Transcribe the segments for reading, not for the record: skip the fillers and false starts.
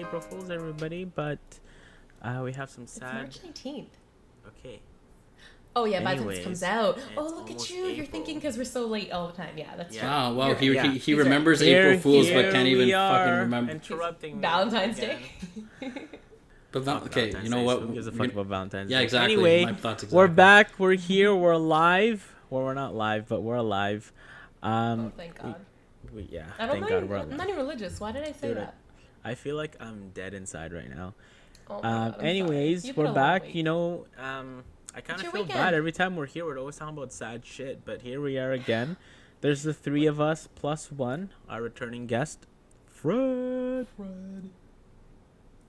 April Fools, everybody. But we have some sad. It's March 19th. Okay. Oh yeah, by the time this comes out. Oh, it's look at almost you! You're April. thinking because we're so late all the time. Yeah, that's true. Wow, wow. You're right. He remembers April Fools, but can't even fucking remember. Interrupting me Valentine's again. Day. But okay, Valentine's you know Day, what? so who gives a fuck about Valentine's Day? Yeah, exactly. Anyway, My thoughts exactly. we're back. We're here. We're live. Well, we're not live, but we're alive. Oh, thank God. Yeah, I don't thank God mind. we're I'm alive. not even religious. Why did I say Dude, that? I feel like I'm dead inside right now. Oh my God, I'm Anyways, sorry. You put a we're lot of back. weight. You know, I kind It's of your feel weekend. bad every time we're here. We're always talking about sad shit, but here we are again. There's the three of us plus one, our returning guest, Fred.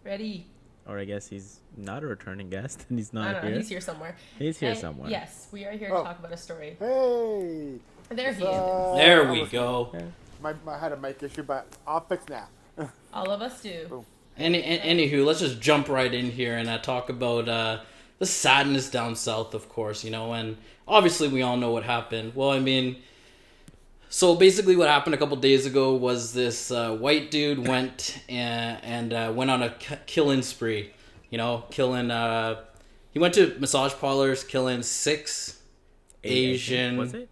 Ready? Or I guess he's not a returning guest and he's I not don't know. here. He's here somewhere. He's here And somewhere. Yes, we are here to talk about a story. Hey! There he is. There we go. I had a mic issue, but I'll fix now. All of us do. Anywho, let's just jump right in here and talk about the sadness down south, of course, you know, and obviously we all know what happened. Well, I mean, so basically what happened a couple days ago was this white dude went and went on a killing spree, you know, he went to massage parlors, killing six Asian... Was it?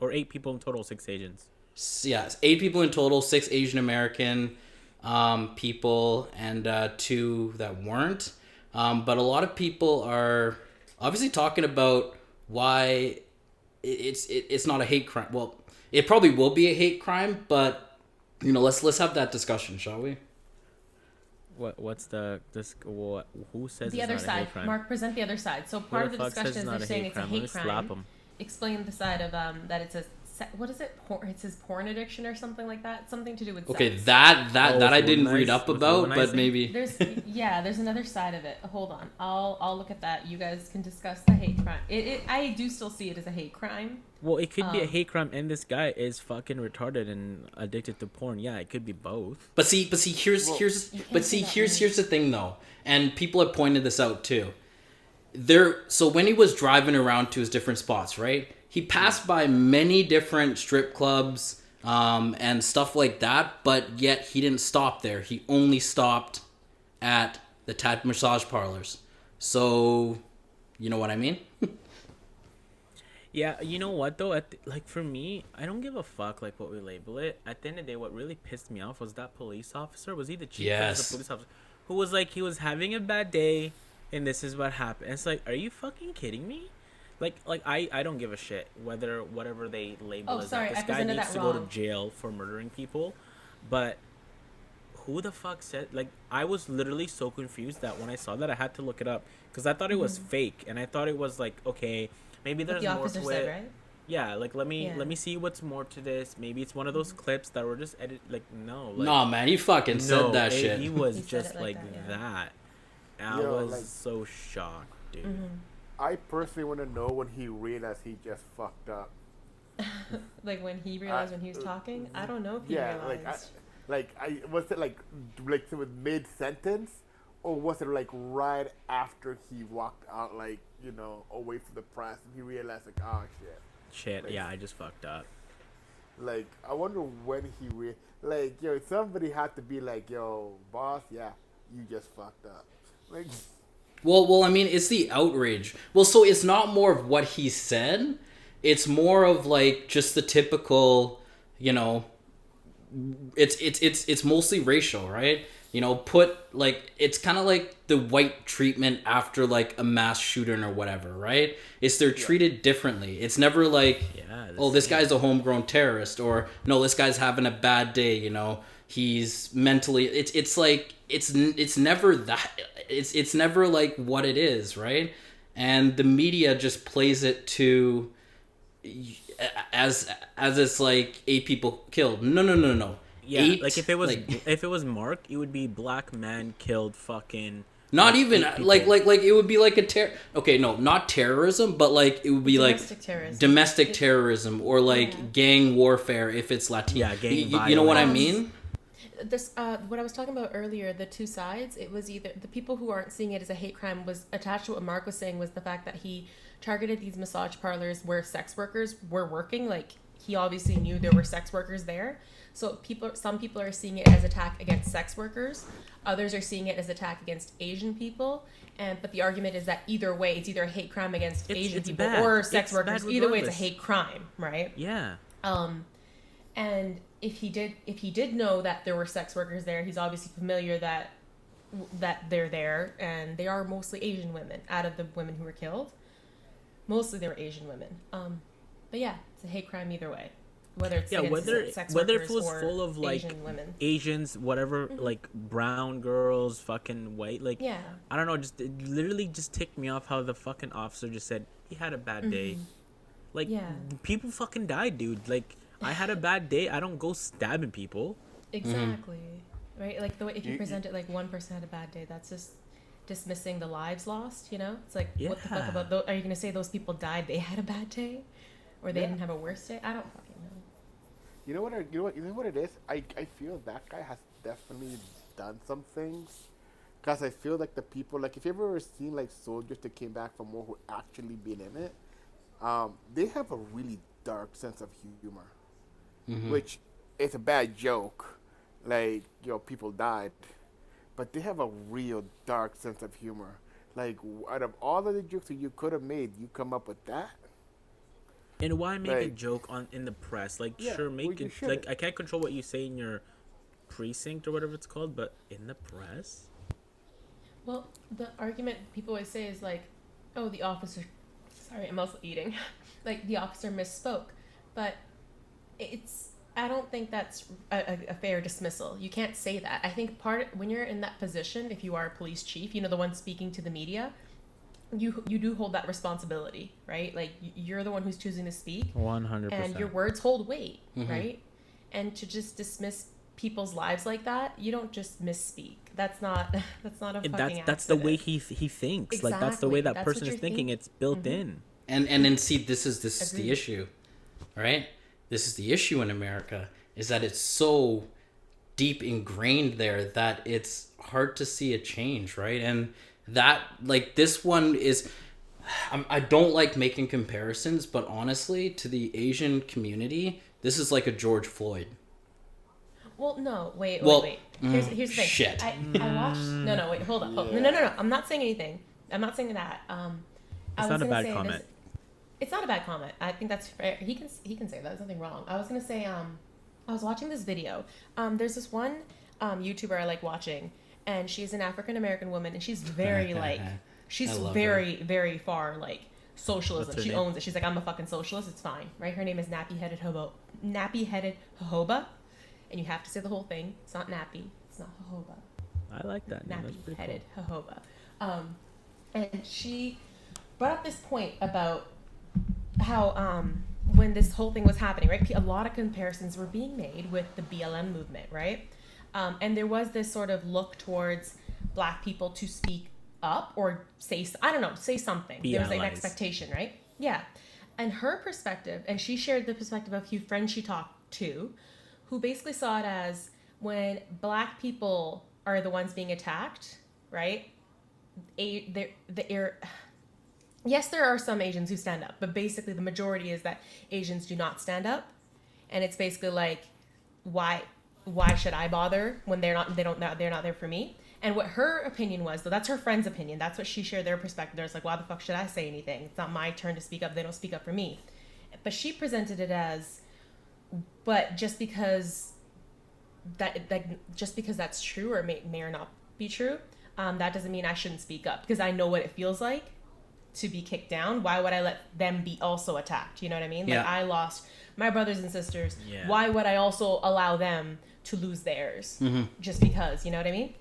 Or 8 people in total, 6 Asians. Yeah, 8 people in total, 6 Asian American people, and 2 that weren't. But a lot of people are obviously talking about why it's not a hate crime. Well, it probably will be a hate crime, but you know, let's have that discussion, shall we? Who says The it's other not a side. hate crime? Mark, present the other side. So part of the discussion is they're saying it's a hate crime. Slap him. Explain the side of that it's a what is it? It's his porn addiction or something like that. Something to do with Okay, sex. that I didn't read up about, but maybe There's another side of it. Hold on, I'll look at that. You guys can discuss the hate crime. I do still see it as a hate crime. Well, it could be a hate crime, and this guy is fucking retarded and addicted to porn. Yeah, it could be both. But see, here's the thing though, and people have pointed this out too. So when he was driving around to his different spots, right? He passed by many different strip clubs and stuff like that, but yet he didn't stop there. He only stopped at the Tat massage parlors. So, you know what I mean? Yeah, you know what though? Like for me, I don't give a fuck like what we label it. At the end of the day, what really pissed me off was that police officer. Was he the chief? Yes. The police officer who was like he was having a bad day, and this is what happened. It's like, are you fucking kidding me? Like I don't give a shit whatever they label as sorry, that. This I guy presented needs that to go to wrong. jail for murdering people, but who the fuck said? Like I was literally so confused that when I saw that I had to look it up because I thought it was fake and I thought it was like okay maybe there's the more officer to said, it. right? Yeah, like let me see what's more to this. Maybe it's one of those clips that were just edited. Like no, like, Nah, man, he fucking said that shit. He was He said just it like like that, that. And Yo, I was like- so shocked, dude. I personally want to know when he realized he just fucked up. Like when he realized when he was talking. I don't know if he Yeah, realized. was it like it was mid sentence, or was it like right after he walked out, like you know, away from the press, and he realized like, oh shit. Yeah, I just fucked up. Like I wonder when he yo, somebody had to be like, yo, boss, yeah, you just fucked up. Like. Well, I mean, it's the outrage. Well, so it's not more of what he said. It's more of like just the typical, you know, it's mostly racial, right? You know, it's kind of like the white treatment after like a mass shooting or whatever, right? They're treated differently. It's never like, this guy's a homegrown terrorist, or no, this guy's having a bad day, you know. He's mentally it's like it's never that it's never like what it is, right? And the media just plays it to as it's like 8 people killed. No. Yeah, 8, like if it was Mark, it would be black man killed fucking. Not like, even like it would be like okay, no, not terrorism, but like it would be domestic terrorism or like gang warfare if it's Latino. Yeah, gang violence. You know what I mean? This what I was talking about earlier, the two sides, it was either the people who aren't seeing it as a hate crime was attached to what Mark was saying was the fact that he targeted these massage parlors where sex workers were working. Like he obviously knew there were sex workers there. So some people are seeing it as attack against sex workers. Others are seeing it as attack against Asian people. But the argument is that either way, it's either a hate crime against Asian people bad. or sex It's workers. bad Either way, it's a regardless. hate crime, right? Yeah. And if he did know that there were sex workers there, he's obviously familiar that they're there, and they are mostly Asian women. Out of the women who were killed, mostly they were Asian women. But yeah, it's a hate crime either way. Whether it's sex whether workers it was or full of like Asian women. Asians, whatever, like brown girls, fucking white, like Yeah. I don't know, just it literally just ticked me off how the fucking officer just said he had a bad day. Like people fucking died, dude. Like I had a bad day. I don't go stabbing people. Exactly. Right? Like the way if you present it like one person had a bad day, that's just dismissing the lives lost, you know? It's like what the fuck about are you gonna say those people died, they had a bad day? Or they didn't have a worse day? I don't fucking know. You know what it is? I feel that guy has definitely done some things. Because I feel like the people, like if you ever seen like soldiers that came back from war who actually been in it, they have a really dark sense of humor. Which it's a bad joke. Like, people died. But they have a real dark sense of humor. Like, out of all of the jokes that you could have made, you come up with that? And why make a joke in the press? Like, sure, make it. Like, I can't control what you say in your precinct or whatever it's called, but in the press? Well, the argument people always say is like, oh, the officer... Sorry, I'm also eating. Like, the officer misspoke. But I don't think that's a fair dismissal. You can't say that. I think when you're in that position, if you are a police chief, the one speaking to the media, you do hold that responsibility, right? Like, you're the one who's choosing to speak. 100%. And your words hold weight, right? And to just dismiss people's lives like that, you don't just misspeak. That's not a fucking accident. That's the way he thinks. Exactly. Like, that's the way that That's person what is thinking. It's built in. And then see, this is the issue, right? This is the issue in America, is that it's so deep ingrained there that it's hard to see a change, right? And that, like, this one is, I don't like making comparisons, but honestly, to the Asian community, this is like a George Floyd. Well, no, wait. Here's the thing. Shit. I watched. No, wait, hold up. No. I'm not saying anything. I'm not saying that. It's not a bad comment. It's not a bad comment. I think that's fair. He can say that. There's nothing wrong. I was gonna say. I was watching this video. There's this one YouTuber I like watching, and she's an African American woman, and she's very like, she's very very far like socialism. She owns it. She's like, I'm a fucking socialist. It's fine, right? Her name is Nappy Headed Jojoba. And you have to say the whole thing. It's not nappy. It's not jojoba. I like that. Nappy Headed Jojoba. And she brought up this point about how when this whole thing was happening, right? A lot of comparisons were being made with the BLM movement, right? And there was this sort of look towards Black people to speak up or say something. There was like an expectation, right? Yeah. And her perspective, and she shared the perspective of a few friends she talked to, who basically saw it as when Black people are the ones being attacked, right? Yes, there are some Asians who stand up, but basically the majority is that Asians do not stand up, and it's basically like, why should I bother when they're not there for me? And what her opinion was, though, that's her friend's opinion. That's what she shared their perspective. There's like, why the fuck should I say anything? It's not my turn to speak up. They don't speak up for me. But she presented it as, but just because that's true or may or not be true, that doesn't mean I shouldn't speak up because I know what it feels like to be kicked down. Why would I let them be also attacked? You know what I mean? Yeah. Like, I lost my brothers and sisters. Yeah. Why would I also allow them to lose theirs just because? You know what I mean?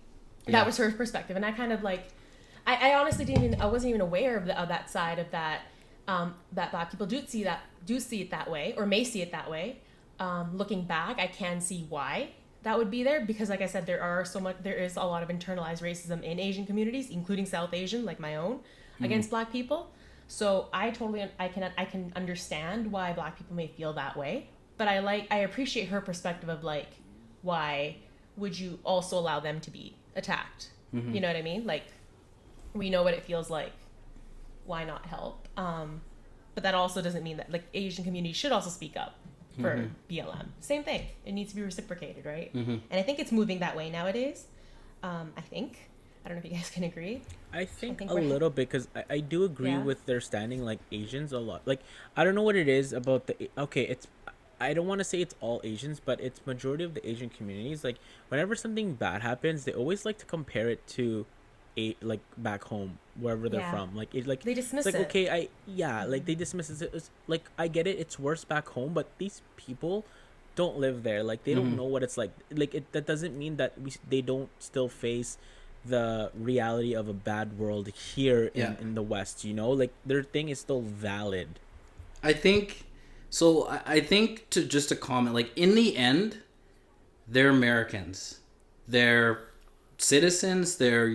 Yeah. That was her perspective, and I kind of like, I honestly I wasn't even aware of that side of that Black people do see it that way or may see it that way. Looking back, I can see why that would be there because, like I said, there is a lot of internalized racism in Asian communities, including South Asian, like my own, against Black people. So I can understand why Black people may feel that way, but I appreciate her perspective of like, why would you also allow them to be attacked? You know what I mean? Like, we know what it feels like. Why not help? But that also doesn't mean that like Asian communities should also speak up. for BLM. Same thing. It needs to be reciprocated, right? Mm-hmm. And I think it's moving that way nowadays. I think. I don't know if you guys can agree. I think a little bit, because I do agree with their standing, like Asians a lot. Like, I don't know what it is about I don't want to say it's all Asians, but it's majority of the Asian communities. Like, whenever something bad happens, they always like to compare it to like back home, wherever they're from. Like, they dismiss it's like, it. okay, like they dismiss it. It's like, I get it, it's worse back home, but these people don't live there. Like, they don't know what it's like. Like, that doesn't mean that they don't still face the reality of a bad world here in the West, you know? Like, their thing is still valid. I think so. I think to comment, like, in the end, they're Americans. They're citizens. They're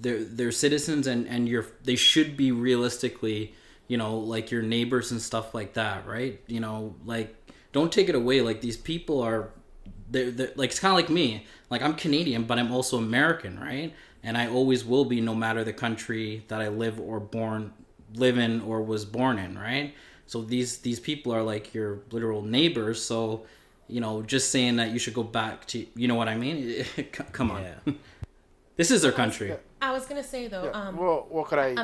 they're citizens, and they should be realistically, like your neighbors and stuff like that, right? Like, don't take it away. Like, these people are, they're like, it's kind of like me. Like, I'm Canadian, but I'm also American, right? And I always will be, no matter the country that I live in or was born in, right? So these people are like your literal neighbors. So, just saying that you should go back to, you know what I mean? Come on. Yeah. This is their country. I was gonna say though. Yeah. Well, could I?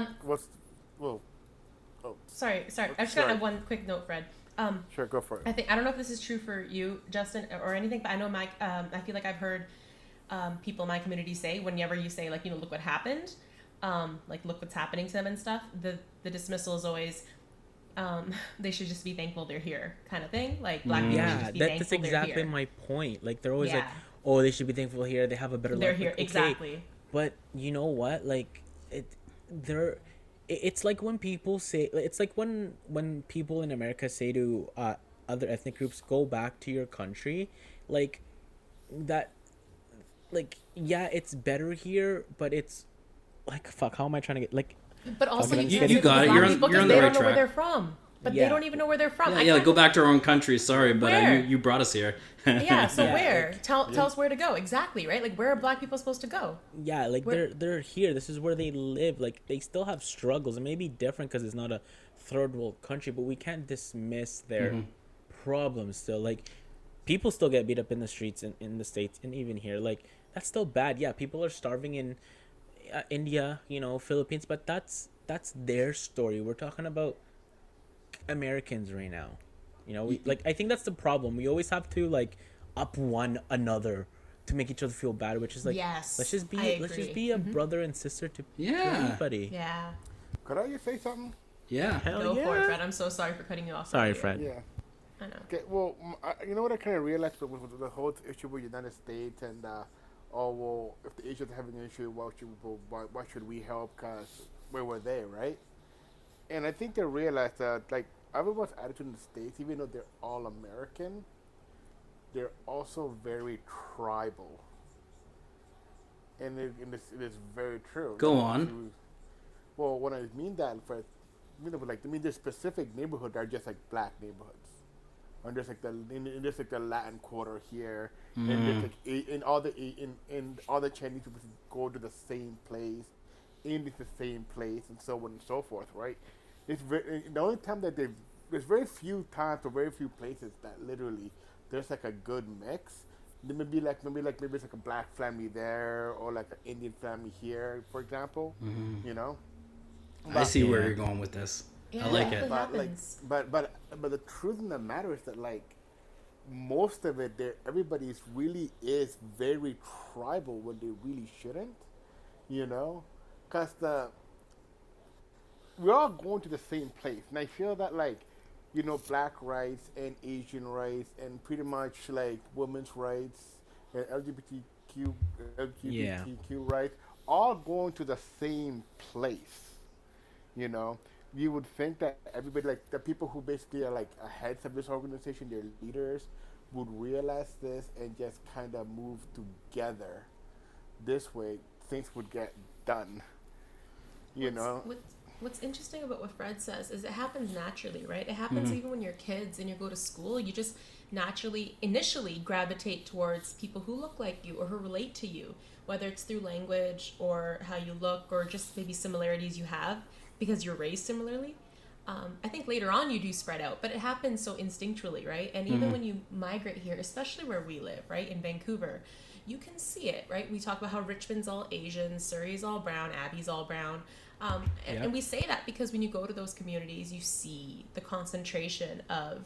Sorry. I just gotta have one quick note, Fred. Sure, go for it. I don't know if this is true for you, Justin, or anything, but I know I feel like I've heard people in my community say, whenever you say, like, look what happened, like, look what's happening to them and stuff, the dismissal is always, they should just be thankful they're here, kind of thing. Like, black people should just be thankful that's exactly they're here. my point. Like, they're always like, oh, they should be thankful here, they have a better life. They're here, like, okay, exactly. But you know what? Like, it's like when people say, it's like when people in America say to other ethnic groups, go back to your country, like that, like, yeah, it's better here, but it's like, fuck, how am I trying to get, like, but also you got it, you're on the right track. They don't know where they're from. But they don't even know where they're from. Yeah, go back to our own country. Sorry, but you brought us here. Where? Like, tell us where to go. Exactly, right? Like, where are black people supposed to go? Yeah, like, they're here. This is where they live. Like, they still have struggles. It may be different because it's not a third world country, but we can't dismiss their problems still. Like, people still get beat up in the streets in the States, and even here. Like, that's still bad. Yeah, people are starving in India, Philippines, but that's their story. We're talking about Americans right now, I think that's the problem. We always have to, like, up one another to make each other feel bad, which is like, yes, let's just be a brother and sister to everybody. Yeah. Could I just say something? Yeah. Go for it, Fred. I'm so sorry for cutting you off. Sorry, Fred. Yeah. I know. Okay. Well, you know what I kind of realized with the whole issue with the United States and if the Asians are having an issue, why should we help? Because we were there, right? And I think they realized that, like, everyone's attitude in the States, even though they're all American, they're also very tribal. And it is very true. Go on. Well, when I mean that, there's specific neighborhoods that are just like black neighborhoods. And there's like the Latin Quarter here, and there's like all the Chinese people go to the same place, in the same place, and so on and so forth, right? It's the only time that there's very few times or very few places that literally there's like a good mix. Maybe it's like a black family there or like an Indian family here, for example. I see where you're going with this. Yeah, I like it. But the truth of the matter is that, like, most of it, everybody really is very tribal when they really shouldn't, because we're all going to the same place, and I feel that, like, black rights and Asian rights and pretty much like women's rights and LGBTQ rights all going to the same place. You would think that everybody, like the people who basically are like heads of this organization, their leaders, would realize this and just kind of move together. This way, things would get done. What's interesting about what Fred says is it happens naturally, right? It happens even when you're kids and you go to school. You just naturally, initially gravitate towards people who look like you or who relate to you, whether it's through language or how you look or just maybe similarities you have because you're raised similarly. I think later on you do spread out, but it happens so instinctually, right? And even when you migrate here, especially where we live, right, in Vancouver, you can see it, right? We talk about how Richmond's all Asian, Surrey's all brown, Abby's all brown. And we say that because when you go to those communities, you see the concentration of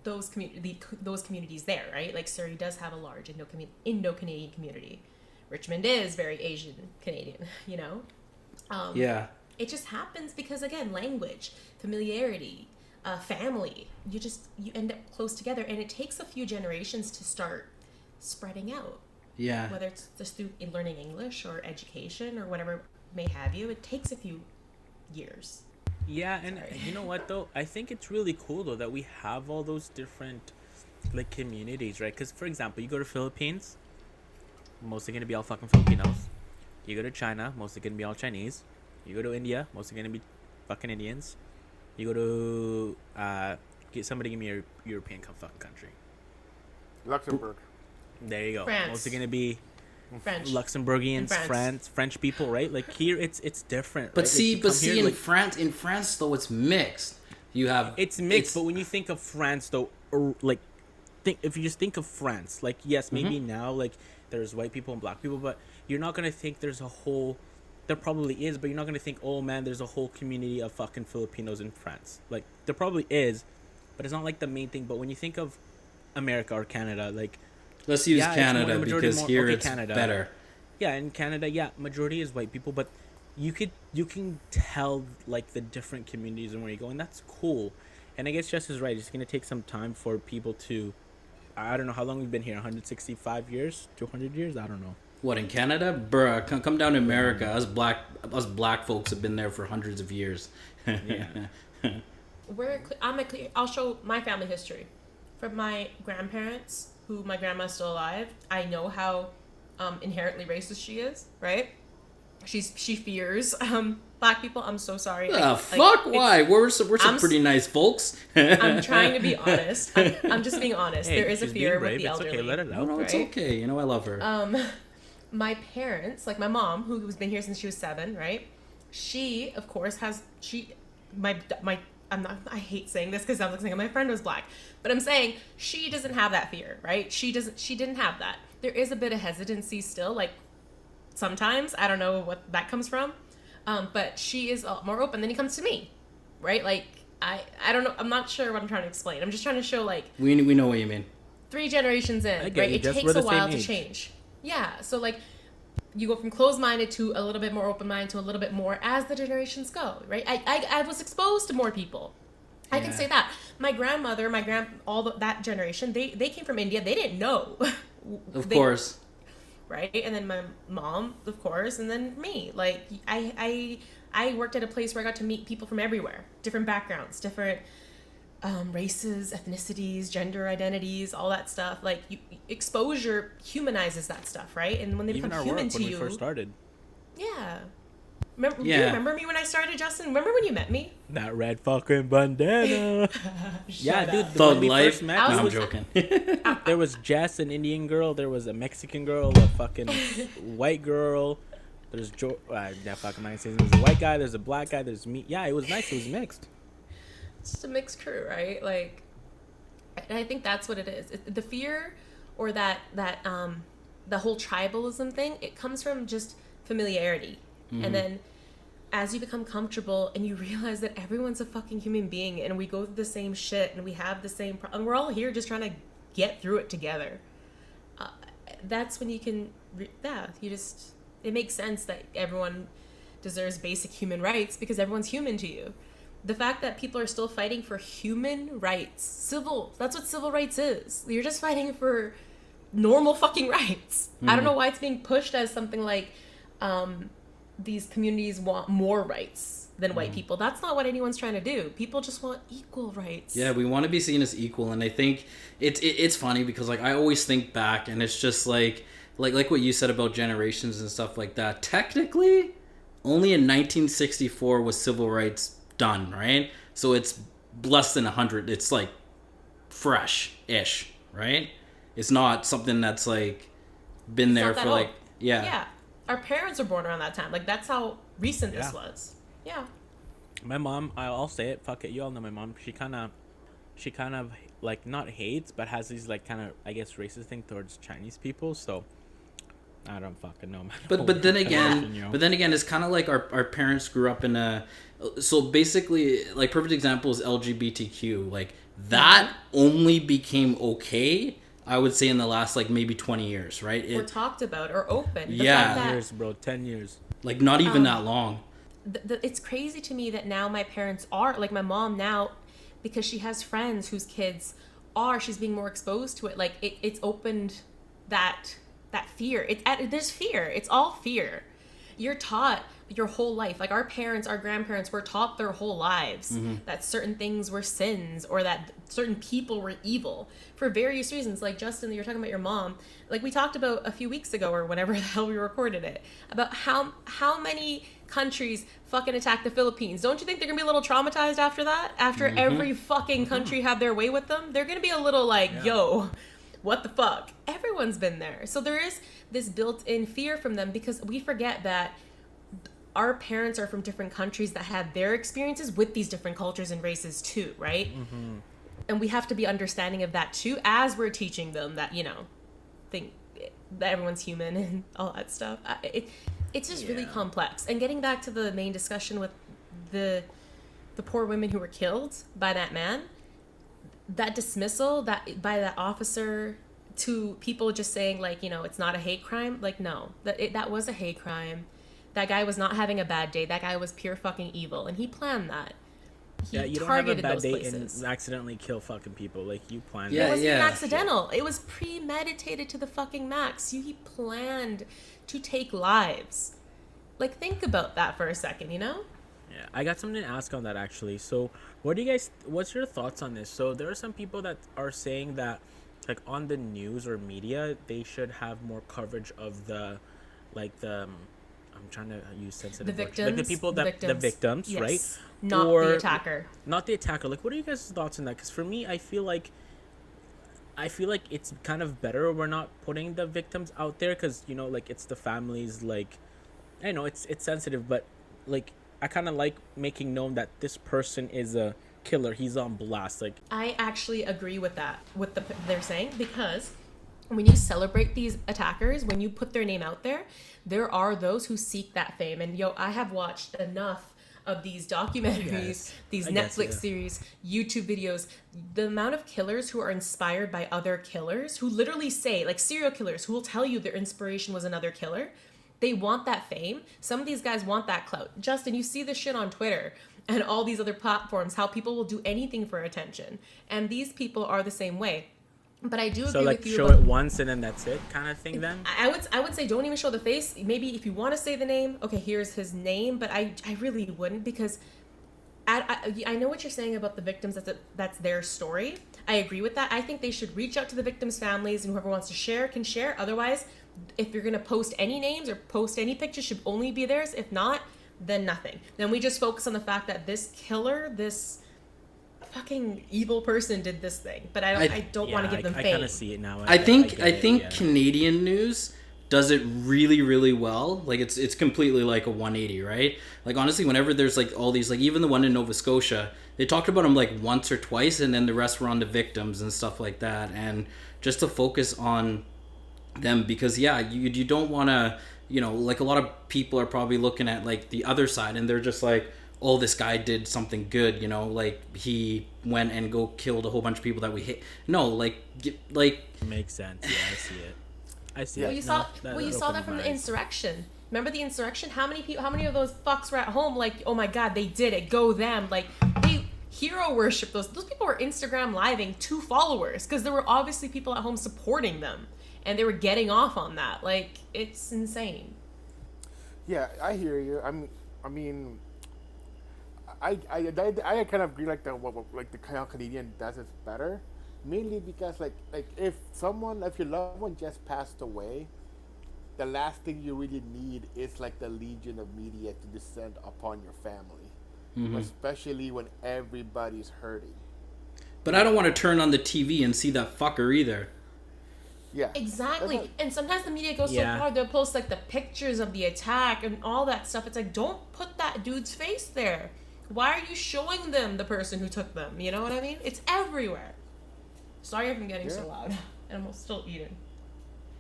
those communities there, right? Like Surrey does have a large Indo-Canadian community. Richmond is very Asian Canadian, you know? It just happens because, again, language, familiarity, family, you end up close together, and it takes a few generations to start spreading out. Yeah. Whether it's just through learning English or education or whatever may have you, it takes a few years. Yeah, and you know what, though? I think it's really cool, though, that we have all those different, like, communities, right? Because, for example, you go to Philippines, mostly going to be all fucking Filipinos. You go to China, mostly going to be all Chinese. You go to India, mostly going to be fucking Indians. You go to, give me a European fucking country. Luxembourg. There you go. France. Mostly going to be French. Luxembourgians, French people, right? Like here, it's different. But right? see, like, in France though, it's mixed. You have it's mixed, but when you think of France though, or like, if you just think of France, like yes, maybe now like there's white people and black people, but you're not gonna think there's a whole. There probably is, but you're not gonna think, oh man, there's a whole community of fucking Filipinos in France. Like there probably is, but it's not like the main thing. But when you think of America or Canada, like. Let's use Canada because here it's Canada. better. Yeah, in Canada, majority is white people, but you can tell like the different communities and where you go, and that's cool. And I guess Jess is right. It's gonna take some time for people to. I don't know how long we've been here. 165 years, 200 years. I don't know. What, in Canada, bruh? Come down to America. Us black folks have been there for hundreds of years. Yeah. I'll show my family history. From my grandparents, who my grandma's still alive, I know how inherently racist she is, right? She fears black people. I'm so sorry. Fuck, why? We're some pretty nice folks. I'm trying to be honest. I'm just being honest. Hey, there is a fear with the elderly. It's okay, let it out. No, it's okay. You know, I love her. My parents, like my mom, who's been here since she was 7, right? She, of course, I hate saying this because it sounds like my friend was black, but I'm saying she doesn't have that fear, right? She didn't have that. There is a bit of hesitancy still, like sometimes, I don't know what that comes from, but she is more open. Then he comes to me, right? Like I don't know, I'm not sure what I'm trying to explain. I'm just trying to show like we know what you mean. 3 generations in, right? It takes a while to change. Yeah, so like you go from closed-minded to a little bit more open-minded to a little bit more as the generations go, right? I was exposed to more people. I can say that. My grandmother, that generation, they came from India. They didn't know. Of course. Right? And then my mom, of course, and then me. Like, I worked at a place where I got to meet people from everywhere. Different backgrounds, different races, ethnicities, gender identities, all that stuff. Like exposure humanizes that stuff, right? And when they Even become human to you, when we first started. Yeah. Do you remember me when I started, Justin? Remember when you met me? That red fucking bandana. Yeah, dude. Thug life. Met, no, I'm joking. There was Jess, an Indian girl. There was a Mexican girl, a fucking white girl. There's there's a white guy. There's a black guy. There's me. Yeah, it was nice. It was mixed. It's just a mixed crew, right? Like, and I think that's what it is. The fear, or that the whole tribalism thing. It comes from just familiarity, and then as you become comfortable and you realize that everyone's a fucking human being, and we go through the same shit, and we have the same and we're all here just trying to get through it together. That's when you can, it makes sense that everyone deserves basic human rights because everyone's human to you. The fact that people are still fighting for human rights, that's what civil rights is. You're just fighting for normal fucking rights. I don't know why it's being pushed as something like these communities want more rights than white people. That's not what anyone's trying to do. People just want equal rights. Yeah, we want to be seen as equal, and I think it's funny because like I always think back, and it's just like what you said about generations and stuff like that. Technically, only in 1964 was civil rights done, right? So it's less than 100. It's like fresh-ish, right? It's not something that's like been there for like yeah. Our parents were born around that time. Like that's how recent this was. Yeah. My mom, I'll say it, fuck it, you all know my mom. She kind of like not hates, but has these like kind of, I guess, racist thing towards Chinese people. So I don't fucking know. But then again, it's kind of like our parents grew up in a. So basically, like perfect example is LGBTQ. Like that only became okay, I would say, in the last like maybe 20 years, right? Or talked about or open. The fact 10 years, bro. 10 years. Like not even that long. It's crazy to me that now my parents are like my mom now, because she has friends whose kids are. She's being more exposed to it. Like it's opened that fear. There's fear. It's all fear. You're taught your whole life. Like our parents, our grandparents were taught their whole lives that certain things were sins or that certain people were evil for various reasons. Like Justin, you're talking about your mom. Like we talked about a few weeks ago or whenever the hell we recorded it, about how many countries fucking attacked the Philippines. Don't you think they're gonna be a little traumatized after that? After every fucking country had their way with them? They're gonna be a little like, yo, what the fuck? Everyone's been there. So there is this built-in fear from them because we forget that our parents are from different countries that had their experiences with these different cultures and races too, right? And we have to be understanding of that too as we're teaching them that, think that everyone's human and all that stuff. It's just really complex. And getting back to the main discussion with the poor women who were killed by that man, that dismissal that by that officer to people just saying like, it's not a hate crime. Like, no, that was a hate crime. That guy was not having a bad day. That guy was pure fucking evil. And he planned that. You don't have a bad day and accidentally kill fucking people. Like, you planned that. It wasn't even accidental. Yeah. It was premeditated to the fucking max. He planned to take lives. Like, think about that for a second, Yeah, I got something to ask on that, actually. So, what's your thoughts on this? So, there are some people that are saying that, like, on the news or media, they should have more coverage of I'm trying to use sensitive words. Victims, like the people the victims, yes. Right? Not the attacker. Not the attacker. Like, what are you guys' thoughts on that? Because for me, I feel like it's kind of better we're not putting the victims out there because, like, it's the families, like, I know it's sensitive, but, like, I kind of like making known that this person is a killer. He's on blast. Like, I actually agree with that, they're saying, because when you celebrate these attackers, when you put their name out there, there are those who seek that fame. And I have watched enough of these documentaries, these Netflix series, YouTube videos, the amount of killers who are inspired by other killers, who literally say, like serial killers, who will tell you their inspiration was another killer. They want that fame. Some of these guys want that clout. Justin, you see this shit on Twitter and all these other platforms, how people will do anything for attention. And these people are the same way. But I do agree with you. So, like, show it once and then that's it kind of thing then? I would say don't even show the face. Maybe if you want to say the name, okay, here's his name. But I really wouldn't because I know what you're saying about the victims. That's their story. I agree with that. I think they should reach out to the victims' families and whoever wants to share can share. Otherwise, if you're going to post any names or post any pictures, should only be theirs. If not, then nothing. Then we just focus on the fact that this killer, this fucking evil person did this thing, but I don't want to give them fame. I kind of see it now. I think Canadian news does it really, really well. Like it's completely like a 180, right? Like honestly, whenever there's like all these, like even the one in Nova Scotia, they talked about them like once or twice, and then the rest were on the victims and stuff like that, and just to focus on them because you don't want to, like a lot of people are probably looking at like the other side and they're just like, oh, this guy did something good, like he went and go killed a whole bunch of people that we hate. No, like makes sense. Yeah, I see it. I see it. You saw that from the eyes. Insurrection. Remember the Insurrection? How many of those fucks were at home? Like, oh my God, they did it. Go them. Like they hero worship those people were Instagram living 2 followers because there were obviously people at home supporting them, and they were getting off on that. Like it's insane. Yeah, I hear you. I mean. I kind of agree like the how Canadian does it better, mainly because like if your loved one just passed away, the last thing you really need is like the legion of media to descend upon your family, especially when everybody's hurting. But I don't want to turn on the TV and see that fucker either. Yeah, exactly. And sometimes the media goes so far, they'll post like the pictures of the attack and all that stuff. It's like, don't put that dude's face there. Why are you showing them the person who took them? You know what I mean? It's everywhere. Sorry if I'm getting so loud. And I'm still eating.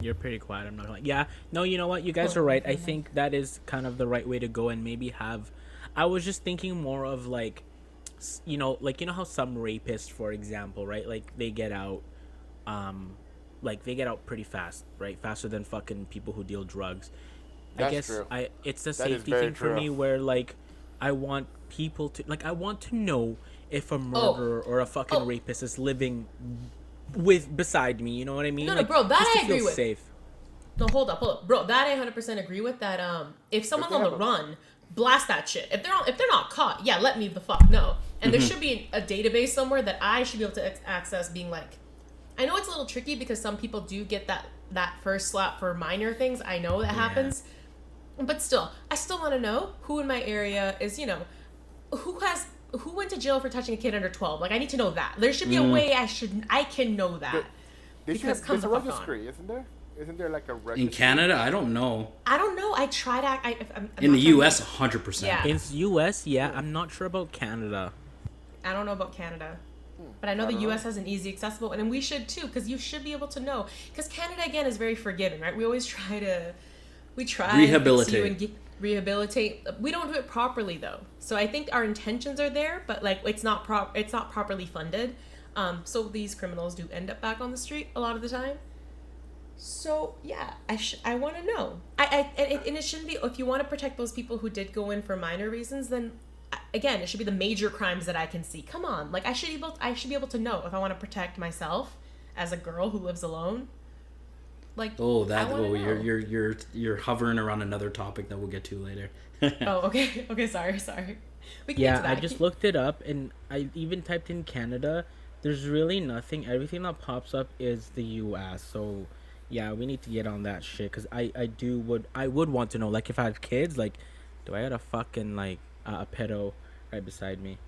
You're pretty quiet. I'm not gonna. Yeah. No, you know what? You guys are right. I think that is kind of the right way to go, and maybe have. I was just thinking more of like, like how some rapists, for example, right? Like they get out, pretty fast, right? Faster than fucking people who deal drugs. That's I guess true. it's the That is safety very thing for true. me, where like I want people to I want to know if a murderer or a fucking rapist is living beside me. You know what I mean? No, bro, that just I to feel agree with. safe. No, hold up, bro. That I 100% agree with. That if someone's on the run, blast that shit. If they're not caught, yeah, let me the fuck know. And there should be a database somewhere that I should be able to access. Being like, I know it's a little tricky because some people do get that first slap for minor things. I know that happens, but still, I still want to know who in my area is, who went to jail for touching a kid under 12. Like, I need to know that. There should be a way I can know that. There's a registry, isn't there? Isn't there like a registry? In Canada, I don't know. I don't know. I tried. In the U.S., 100%. Yeah. In U.S., yeah. I'm not sure about Canada. I don't know about Canada. But I know the U.S. has an easy accessible, and we should too, because you should be able to know. Because Canada, again, is very forgiving, right? We always try rehabilitate. and rehabilitate. We don't do it properly, though. So I think our intentions are there, but like it's not properly funded. So these criminals do end up back on the street a lot of the time. So yeah, I want to know. And it shouldn't be, if you want to protect those people who did go in for minor reasons, then again, it should be the major crimes that I can see. Come on, like I should be able to know if I want to protect myself as a girl who lives alone. Like, you're hovering around another topic that we'll get to later. Okay, sorry. We can get to that. I just looked it up, and I even typed in Canada. There's really nothing. Everything that pops up is the U.S. So yeah, we need to get on that shit, because I would want to know, like, if I had kids, like, do I got a fucking like a pedo right beside me?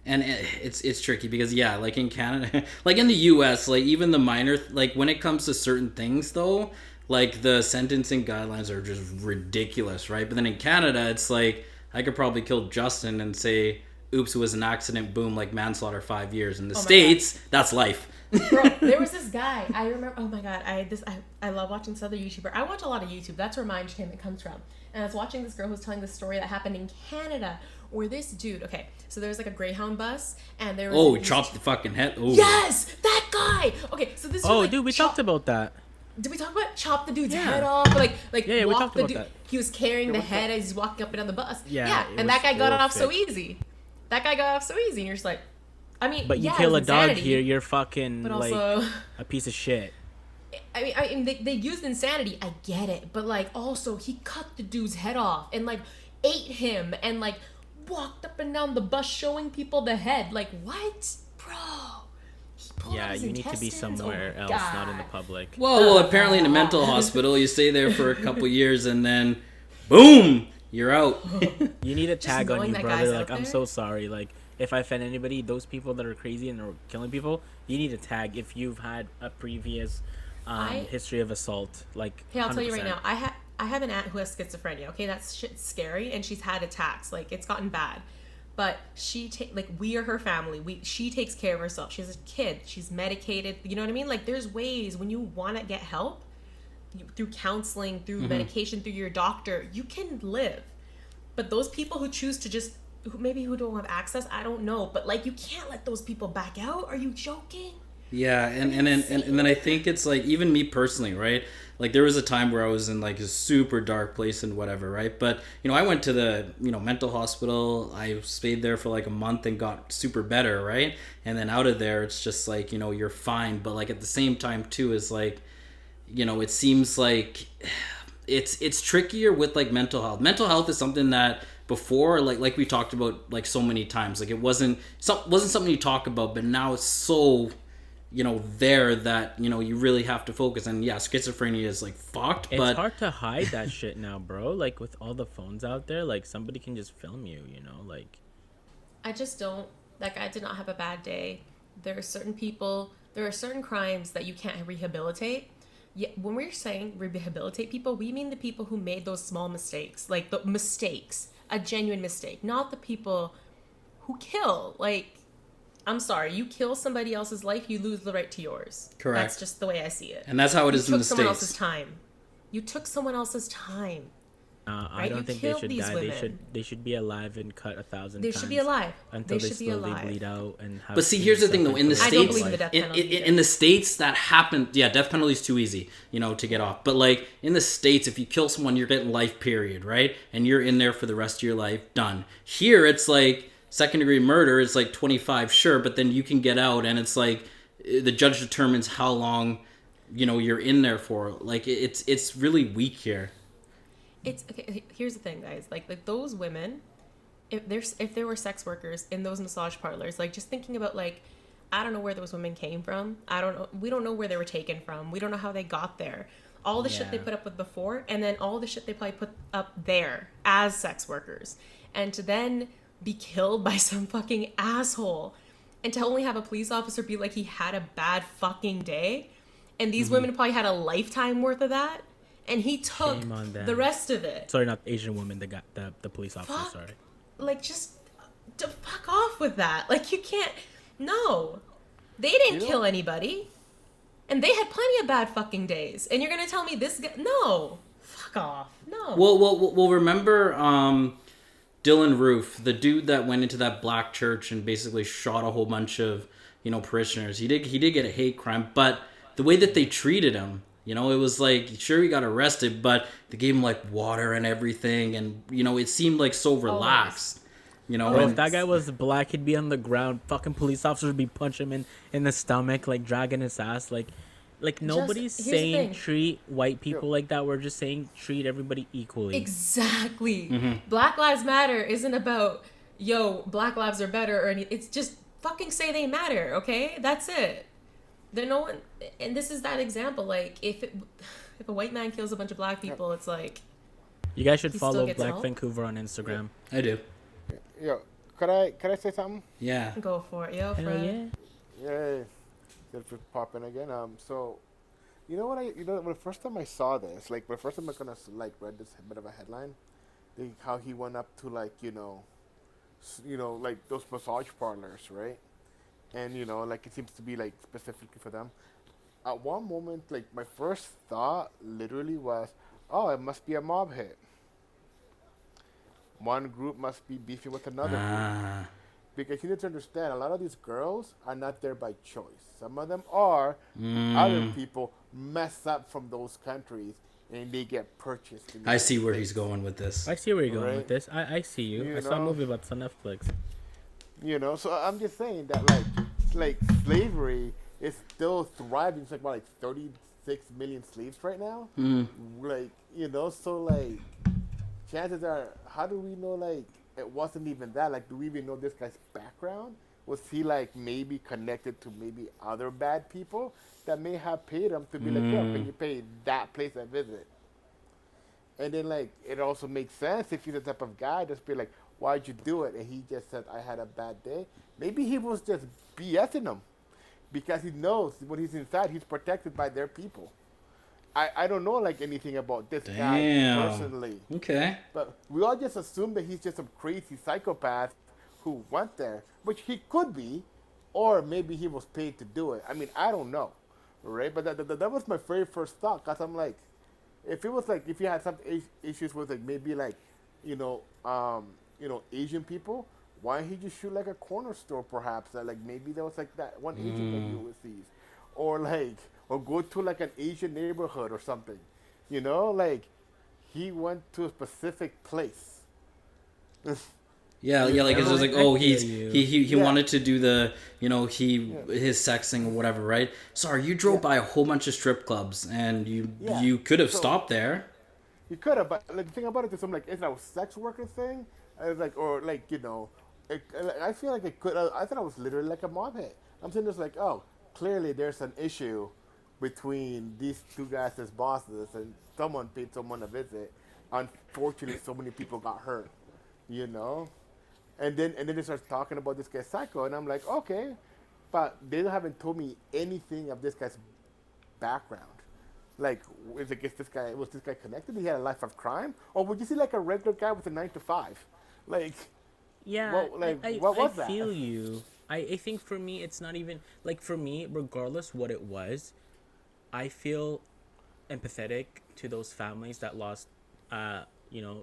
And it's tricky because like in Canada, like in the U.S., like even the minor, like when it comes to certain things though, like the sentencing guidelines are just ridiculous, right? But then in Canada, it's like I could probably kill Justin and say, oops, it was an accident, boom, like manslaughter, 5 years. In the States, that's life. Bro, there was this guy, I remember, oh my god, I love watching this other YouTuber. I watch a lot of YouTube, that's where my entertainment comes from. And I was watching this girl who was telling this story that happened in Canada, where this dude, okay, so there was like a Greyhound bus, and there was... chopped the fucking head. Ooh. Yes! That guy! Okay, so this dude, dude, we talked about that. Did we talk about chop the dude's head off? Like yeah, we talked about that. He was carrying the head as he's walking up and down the bus. Yeah, and that guy got off so easy. And you're just like, I mean, but you kill a dog here, you're fucking but also, like a piece of shit. I mean, they used insanity. I get it, but like, also he cut the dude's head off and like ate him and like walked up and down the bus showing people the head. Like, what, bro? Yeah, you need to be somewhere else, not in the public. Well, apparently in a mental hospital, you stay there for a couple years and then, boom, you're out. You need a tag on you, brother. Like, I'm so sorry. Like, if I offend anybody, those people that are crazy and are killing people, you need a tag if you've had a previous history of assault. Like, hey, I'll 100%. Tell you right now, I have an aunt who has schizophrenia. Okay, that's shit's scary, and she's had attacks. Like, it's gotten bad. But we are her family. She takes care of herself. She has a kid. She's medicated. You know what I mean? Like, there's ways when you want to get help, through counseling, through medication, through your doctor, you can live. But those people who choose to just, who don't have access, I don't know. But like, you can't let those people back out. Are you joking? Yeah, and then I think it's like, even me personally, right? Like, there was a time where I was in like a super dark place and whatever, right? But, I went to the, mental hospital. I stayed there for like a month and got super better, right? And then out of there, it's just like, you're fine. But like at the same time too, is like, it seems like it's trickier with like mental health. Mental health is something that before, like we talked about like so many times, like it wasn't something you talk about, but now it's so there that you really have to focus. And yeah, schizophrenia is like fucked, but it's hard to hide that shit now, bro. Like, with all the phones out there, like somebody can just film you, like. I just don't, that guy did not have a bad day. There are certain crimes that you can't rehabilitate. Yeah, when we're saying rehabilitate people, we mean the people who made those small mistakes, like the mistakes, a genuine mistake, not the people who kill. Like, I'm sorry, you kill somebody else's life, you lose the right to yours. Correct. That's just the way I see it. And that's how it is in the States. You took someone else's time. You took someone else's time. Right? I don't think they should die. Women. They should be alive and cut 1,000 times. They should be alive. Until they slowly bleed out and have. But see, here's the thing though. In the States, I don't believe in the death penalty in the States, that happened. Yeah, death penalty is too easy, to get off. But like in the States, if you kill someone, you're getting life, period, right? And you're in there for the rest of your life, done. Here, it's like second degree murder is like 25, sure, but then you can get out, and it's like the judge determines how long, you're in there for. Like it's really weak here. It's okay. Here's the thing, guys. Like those women, if there were sex workers in those massage parlors, like just thinking about like, I don't know where those women came from. I don't know. We don't know where they were taken from. We don't know how they got there. All the shit they put up with before, and then all the shit they probably put up there as sex workers, and to then be killed by some fucking asshole, and to only have a police officer be like he had a bad fucking day, and these women probably had a lifetime worth of that. And he took the rest of it. Sorry, not the Asian woman that got the police officer, sorry. Like, just to fuck off with that. Like, you can't... No. They didn't kill anybody. And they had plenty of bad fucking days. And you're going to tell me this guy... No. Fuck off. No. Well, remember Dylan Roof, the dude that went into that black church and basically shot a whole bunch of, parishioners. He did get a hate crime, but the way that they treated him... it was like, sure, he got arrested, but they gave him, like, water and everything. And, it seemed, like, so relaxed. If that guy was black, he'd be on the ground. Fucking police officers would be punching him in the stomach, like, dragging his ass. Like nobody's saying treat white people like that. We're just saying treat everybody equally. Exactly. Mm-hmm. Black Lives Matter isn't about, Black lives are better or anything. It's just fucking say they matter, okay? That's it. There's no one, and this is that example. Like, if a white man kills a bunch of black people, it's like... You guys should follow Black Vancouver on Instagram. I do. Yo, could I say something? Yeah. Go for it, yo, Fred. Yeah. Just popping again. So, when the first time I saw this, like, the first time I kind of like read this bit of a headline, how he went up to like, like those massage parlors, right? And, like, it seems to be, like, specifically for them. At one moment, like, my first thought literally was, oh, it must be a mob hit. One group must be beefing with another group. Because you need to understand, a lot of these girls are not there by choice. Some of them are. Other people mess up from those countries, and they get purchased. I see where he's going with this. I see where you're going with this. I see you. I saw a movie about this on Netflix. So I'm just saying that, like slavery is still thriving. It's like about 36 million slaves right now. Like, so like, chances are, how do we know like it wasn't even that? Like, do we even know this guy's background? Was he like maybe connected to maybe other bad people that may have paid him to be like, yo, can you pay that place I visit? And then like, it also makes sense if you're the type of guy just be like, why'd you do it? And he just said, I had a bad day. Maybe he was just BSing them because he knows when he's inside, he's protected by their people. I don't know like anything about this guy personally. Okay. But we all just assume that he's just some crazy psychopath who went there, which he could be, or maybe he was paid to do it. I mean, I don't know, right? But that was my very first thought, because I'm like, if it was like, if you had some issues with like maybe like, Asian people, why didn't he just shoot like a corner store perhaps? That like maybe there was like that one Asian that you would see, or go to like an Asian neighborhood or something, like he went to a specific place. Yeah, like it's just like, oh, he wanted to do the, his sexing or whatever, right? Sorry, you drove by a whole bunch of strip clubs and you could have stopped there. You could have, but like the thing about it is, I'm like, is that a sex worker thing? I was like, or like, I feel like it could. I thought it was literally like a mob hit. I'm saying it's like, oh, clearly there's an issue between these two guys as bosses, and someone paid someone a visit. Unfortunately, so many people got hurt, And then they start talking about this guy's psycho, and I'm like, okay, but they haven't told me anything of this guy's background. Like, was this guy connected? He had a life of crime, or would you see like a regular guy with a 9 to 5? Like, Yeah, What like I, what I, I was that? feel you. I think for me, it's not even like for me, regardless what it was, I feel empathetic to those families that lost,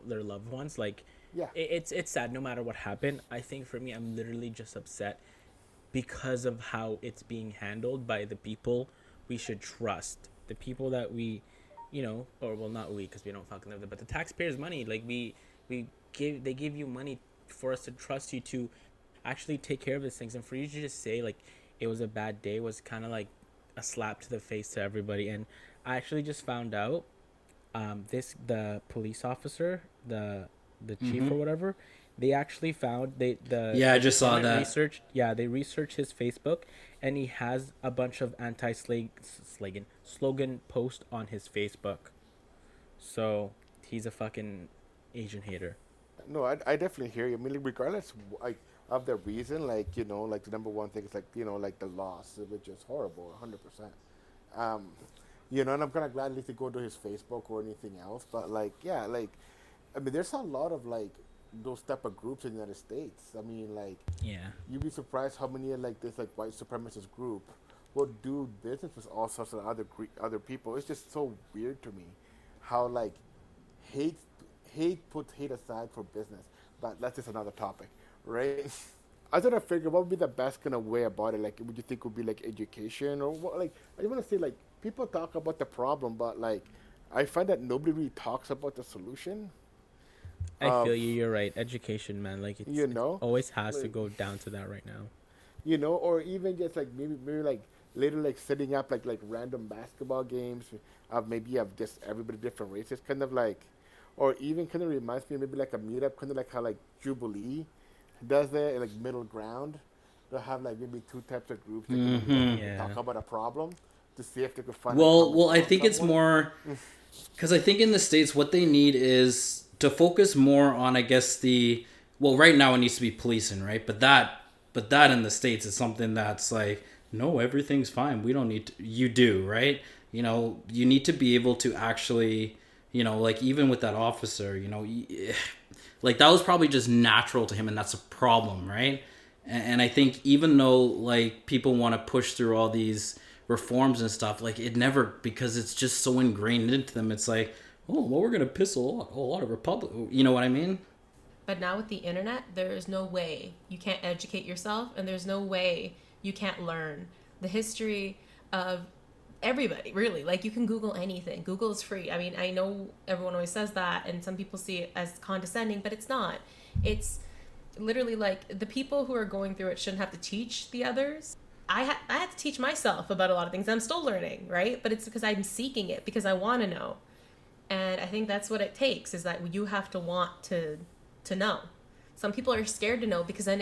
their loved ones. Like, Yeah. it's sad no matter what happened. I think for me, I'm literally just upset because of how it's being handled by the people we should trust, the people that we, or well, not we because we don't fucking live there, but the taxpayers' money. Like they give you money for us to trust you to actually take care of these things, and for you to just say like it was a bad day was kind of like a slap to the face to everybody. And I actually just found out the police officer, the chief or Mm-hmm. whatever, they actually found Yeah, I the just saw department that. researched, yeah, they researched his Facebook, and he has a bunch of slogan post on his Facebook. So he's a fucking Asian hater. No, I definitely hear you. I mean, like, regardless like of the reason, like like the number one thing is like like the loss, which is horrible, 100%. Um, and I'm kind of glad at least to go to his Facebook or anything else. But like, yeah, like, I mean, there's a lot of like those type of groups in the United States. I mean, like, Yeah. you'd be surprised how many like this like white supremacist group will do business with all sorts of other people. It's just so weird to me how like hate hate puts hate aside for business. But that's just another topic, right? I was trying to figure what would be the best kind of way about it. Like, would you think would be like education or what? Like, I just want to say like people talk about the problem, but like I find that nobody really talks about the solution. I feel Of you. You're right. Education, man. Like you it know, always has to like go down to that right now. or even just like maybe like later like setting up like random basketball games of maybe of just everybody different races, kind of like, or even kind of reminds me of maybe like a meetup, kind of like how like Jubilee does it, like middle ground. They'll have like maybe two types of groups that can meet up Mm-hmm. and talk Yeah. about a problem to see if they could find a Well, common well, I ground think it's somewhere. more because I think in the States what they need is to focus more on, I guess, the well, right now it needs to be policing, right? But that in the States is something that's like, no, everything's fine. We don't need to. You do, right? You need to be able to actually, like even with that officer, like that was probably just natural to him, and that's a problem, right? And I think even though like people want to push through all these reforms and stuff, like it never, because it's just so ingrained into them. It's like, oh, well, we're gonna piss a lot of Republic. You know what I mean? But now with the internet, there is no way you can't educate yourself, and there's no way you can't learn the history of everybody, really. Like, you can Google anything. Google is free. I mean, I know everyone always says that, and some people see it as condescending, but it's not. It's literally like the people who are going through it shouldn't have to teach the others. I had to teach myself about a lot of things. I'm still learning, right? But it's because I'm seeking it, because I want to know. And I think that's what it takes, is that you have to want to know. Some people are scared to know because then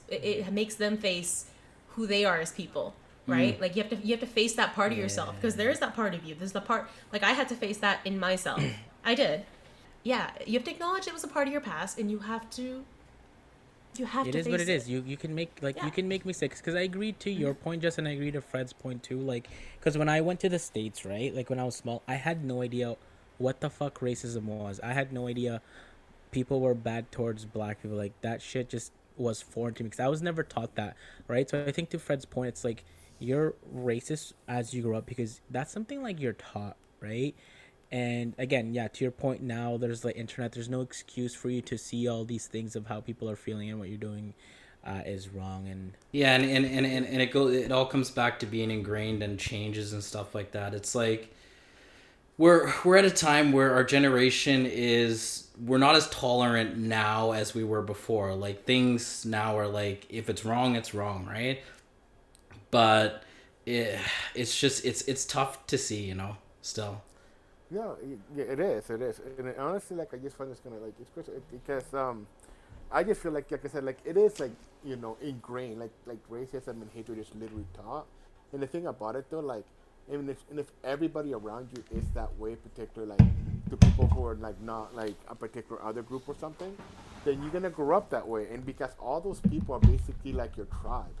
it makes them face who they are as people, Mm. right? Like you have to face that part of yourself, because there Yeah. is that part of you. There's the part, like, I had to face that in myself. I did. Yeah, you have to acknowledge it was a part of your past, and you have It to is what face it is. it. You can make like Yeah. you can make mistakes because I agree to your point, just and I agree to Fred's point too. Like, because when I went to the States, right, like when I was small, I had no idea what the fuck racism was. I had no idea people were bad towards black people. Like that shit just was foreign to me because I was never taught that, right? So I think to Fred's point, it's like you're racist as you grow up because that's something like you're taught, right? And again, yeah, to your point now, there's like internet. There's no excuse for you to see all these things of how people are feeling and what you're doing is wrong. And Yeah, and it all comes back to being ingrained and changes and stuff like that. It's like we're at a time where our generation is we're not as tolerant now as we were before. Like things now are like if it's wrong, it's wrong, right? But it's just it's tough to see, still. Yeah, yeah, it is. It is, and honestly, like I just find it's gonna like it's because I just feel like I said, like it is like ingrained, like racism and hatred is literally taught. And the thing about it though, like, and if everybody around you is that way, particularly like the people who are like not like a particular other group or something, then you're gonna grow up that way. And because all those people are basically like your tribe,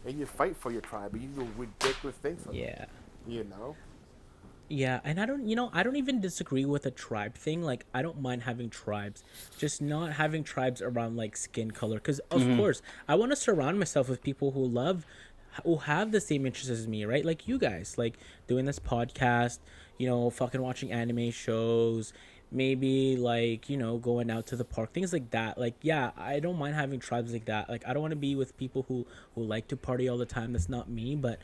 and you fight for your tribe, and you do ridiculous things for them, yeah, you know. Yeah, and I don't even disagree with a tribe thing. Like, I don't mind having tribes, just not having tribes around like skin color. Because of course, I want to surround myself with people who have the same interests as me, right? Like you guys, like doing this podcast, fucking watching anime shows, maybe like going out to the park, things like that. Like, yeah, I don't mind having tribes like that. Like, I don't want to be with people who like to party all the time. That's not me, but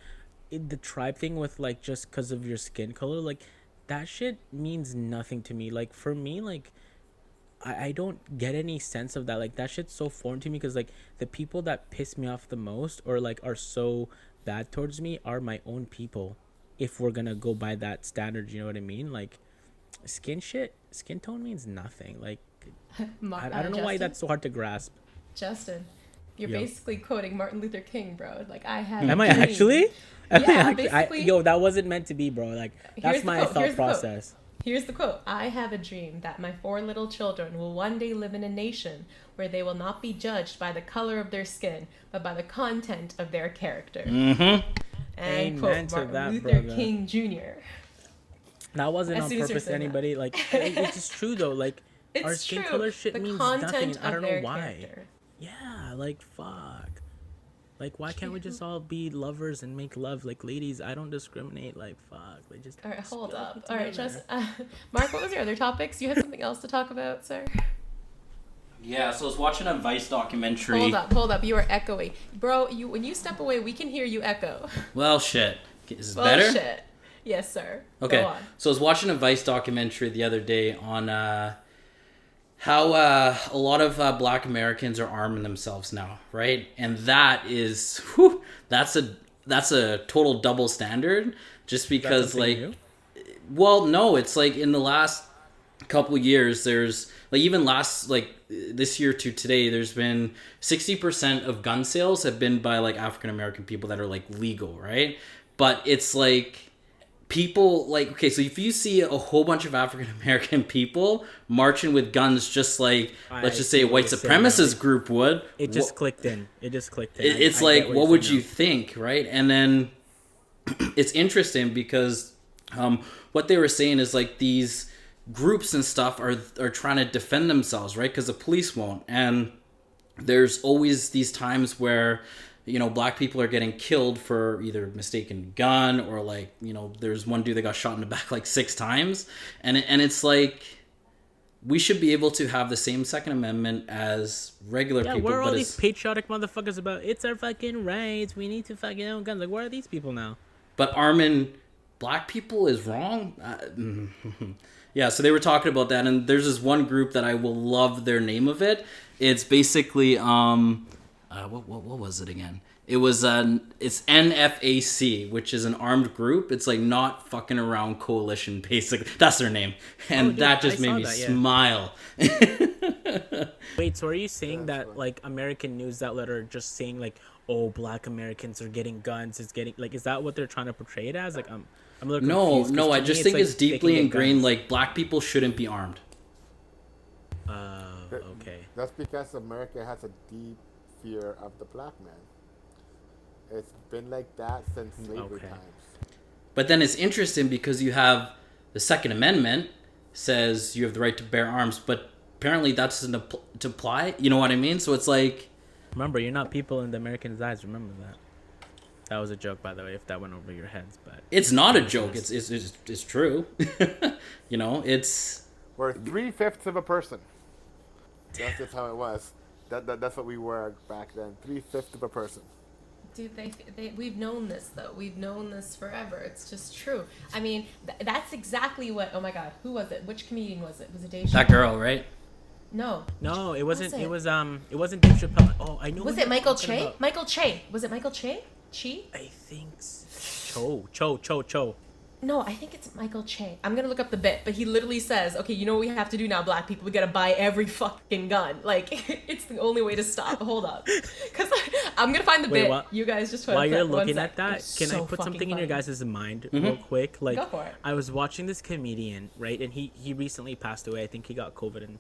the tribe thing with like just because of your skin color, like that shit means nothing to me. Like for me, like I don't get any sense of that. Like that shit's so foreign to me because like the people that piss me off the most or like are so bad towards me are my own people. If we're gonna go by that standard, you know what I mean? Like skin tone means nothing. Like I don't know why that's so hard to grasp. Justin, you're basically quoting Martin Luther King, bro. Like I have. Am I actually? Yeah, basically. Yo, that wasn't meant to be, bro. Like that's my thought process. Here's the quote. I have a dream that my 4 little children will one day live in a nation where they will not be judged by the color of their skin, but by the content of their character. Mm-hmm. And quote Martin Luther King Jr. That wasn't on purpose to anybody. That. Like, it's just true though. Like, our skin color shit means nothing. And I don't know why. Character. Yeah, like fuck. Like, why can't we just all be lovers and make love? Like, ladies, I don't discriminate. Like, fuck. Like, just. All right, hold up. All right, just Mark, what was your other topics? You had something else to talk about, sir? Yeah, so I was watching a Vice documentary. Hold up. You are echoey, bro. When you step away, we can hear you echo. Well, shit. Is this better? Shit. Yes, sir. Okay. Go on. So I was watching a Vice documentary the other day on how a lot of Black Americans are arming themselves now, right? And that is, that's a total double standard. Just because, like, well, no, it's like in the last couple years, there's like even this year to today, there's been 60% of gun sales have been by like African American people that are like legal, right? But it's like. People like, okay, so if you see a whole bunch of African American people marching with guns, just like let's just say a white supremacist group would, it just clicked in. It's like, what would you think, right? And then it's interesting because what they were saying is like these groups and stuff are trying to defend themselves, right? Because the police won't, and there's always these times where. Black people are getting killed for either mistaken gun or like, there's one dude that got shot in the back like 6 times. And it's like, we should be able to have the same Second Amendment as regular people. Where are all these patriotic motherfuckers about? It's our fucking rights. We need to fucking own guns. Like, where are these people now? But arming Black people is wrong? Yeah, so they were talking about that. And there's this one group that I will love their name of it. It's basically... what was it again? It was it's NFAC, which is an armed group. It's like Not Fucking Around Coalition, basically. That's their name, and that just made me smile. Wait, so are you saying that like American news outlet are just saying like, oh, Black Americans are getting guns? Is that what they're trying to portray it as? Like, I'm a little confused. No. I just think it's deeply ingrained. Like, Black people shouldn't be armed. Okay. That's because America has a deep fear of the black man. It's been like that since slavery times. But then it's interesting because you have the Second Amendment says you have the right to bear arms, but apparently that doesn't apply. You know what I mean? So it's like... Remember, you're not people in the Americans' eyes. Remember that. That was a joke, by the way, if that went over your heads. But it's not a joke. It's true. It's... We're 3/5 of a person. That's just how it was. That's what we were back then. 3/5 of a person. Dude, we've known this though. We've known this forever. It's just true. I mean, that's exactly what. Oh my God, who was it? Which comedian was it? Was it Dave Chappelle? That girl, right? No, it wasn't. It was Dave Chappelle. Oh, I know. Was it Michael Che? About. Michael Che. Was it Michael Che? I think so. Cho. No, I think it's Michael Che. I'm gonna look up the bit, but he literally says, "Okay, you know what we have to do now, Black people? We gotta buy every fucking gun. Like, it's the only way to stop." Hold up, because I'm gonna find the bit. You guys just while you're looking at that, can I put something in your guys' mind real quick? Like, go for it. I was watching this comedian, right, and he recently passed away. I think he got COVID. And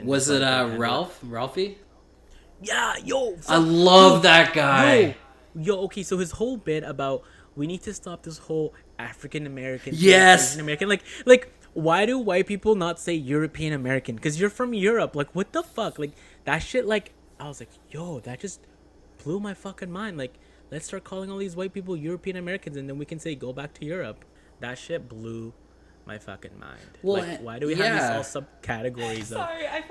was it Ralphie? Yeah, yo. I love that guy. Yo, okay, so his whole bit about we need to stop this whole African American. Yes. Asian American. Like, why do white people not say European American? Because you're from Europe. Like, what the fuck? Like, that shit, like, I was like, yo, that just blew my fucking mind. Like, let's start calling all these white people European Americans, and then we can say, go back to Europe. That shit blew my fucking mind. Well, like, why do we have these all subcategories of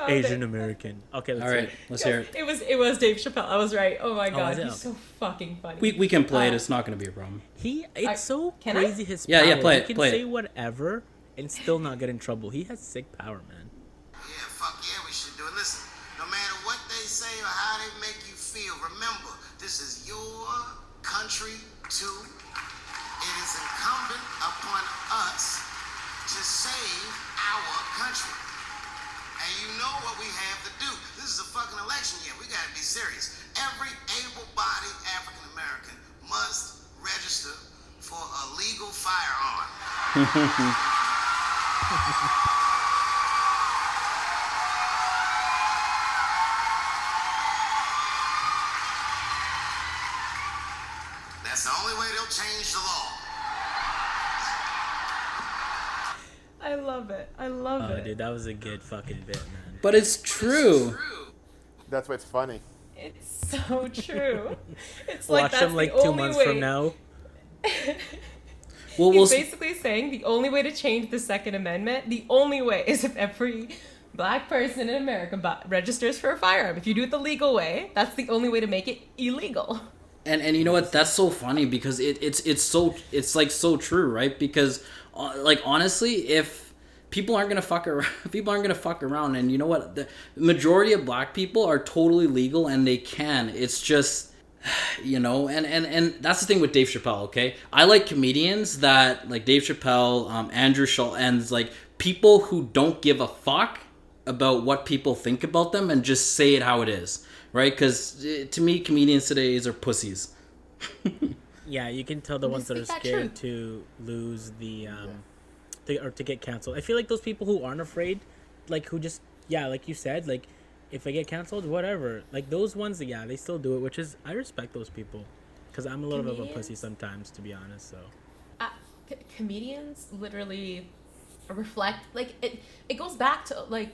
Asian American? Okay, let's hear it. It was Dave Chappelle. I was right. Oh my god, he's so fucking funny. We can play it. It's not going to be a problem. It's so crazy. His power. Yeah, play it. He can say whatever and still not get in trouble. He has sick power, man. Yeah, fuck yeah, we should do it. Listen, no matter what they say or how they make you feel, remember, this is your country too. It is incumbent upon us to save our country. And you know what we have to do. This is a fucking election year. We gotta be serious. Every able-bodied African American must register for a legal firearm. That's the only way they'll change the law. I love it. I love it. Dude, that was a good fucking bit, man. But it's true. That's what's funny. It's so true. It's Watch like that's them like the 2 only months way. from now. He's basically saying the only way to change the Second Amendment, the only way is if every black person in America registers for a firearm. If you do it the legal way, that's the only way to make it illegal. And you know what? That's so funny because it's like so true, right? Because like honestly, if people aren't gonna fuck around, and you know what, the majority of black people are totally legal and they can. It's just, you know, and that's the thing with Dave Chappelle. Okay, I like comedians that like Dave Chappelle, Andrew Schultz, and like people who don't give a fuck about what people think about them and just say it how it is. Right, because to me, comedians today are pussies. Yeah, you can tell the ones that are scared to lose the, or to get canceled. I feel like those people who aren't afraid, like who just, like you said, like if I get canceled, whatever. Like those ones, they still do it, which is, I respect those people, because I'm a little bit of a pussy sometimes, to be honest. So, comedians literally reflect, like it goes back to like,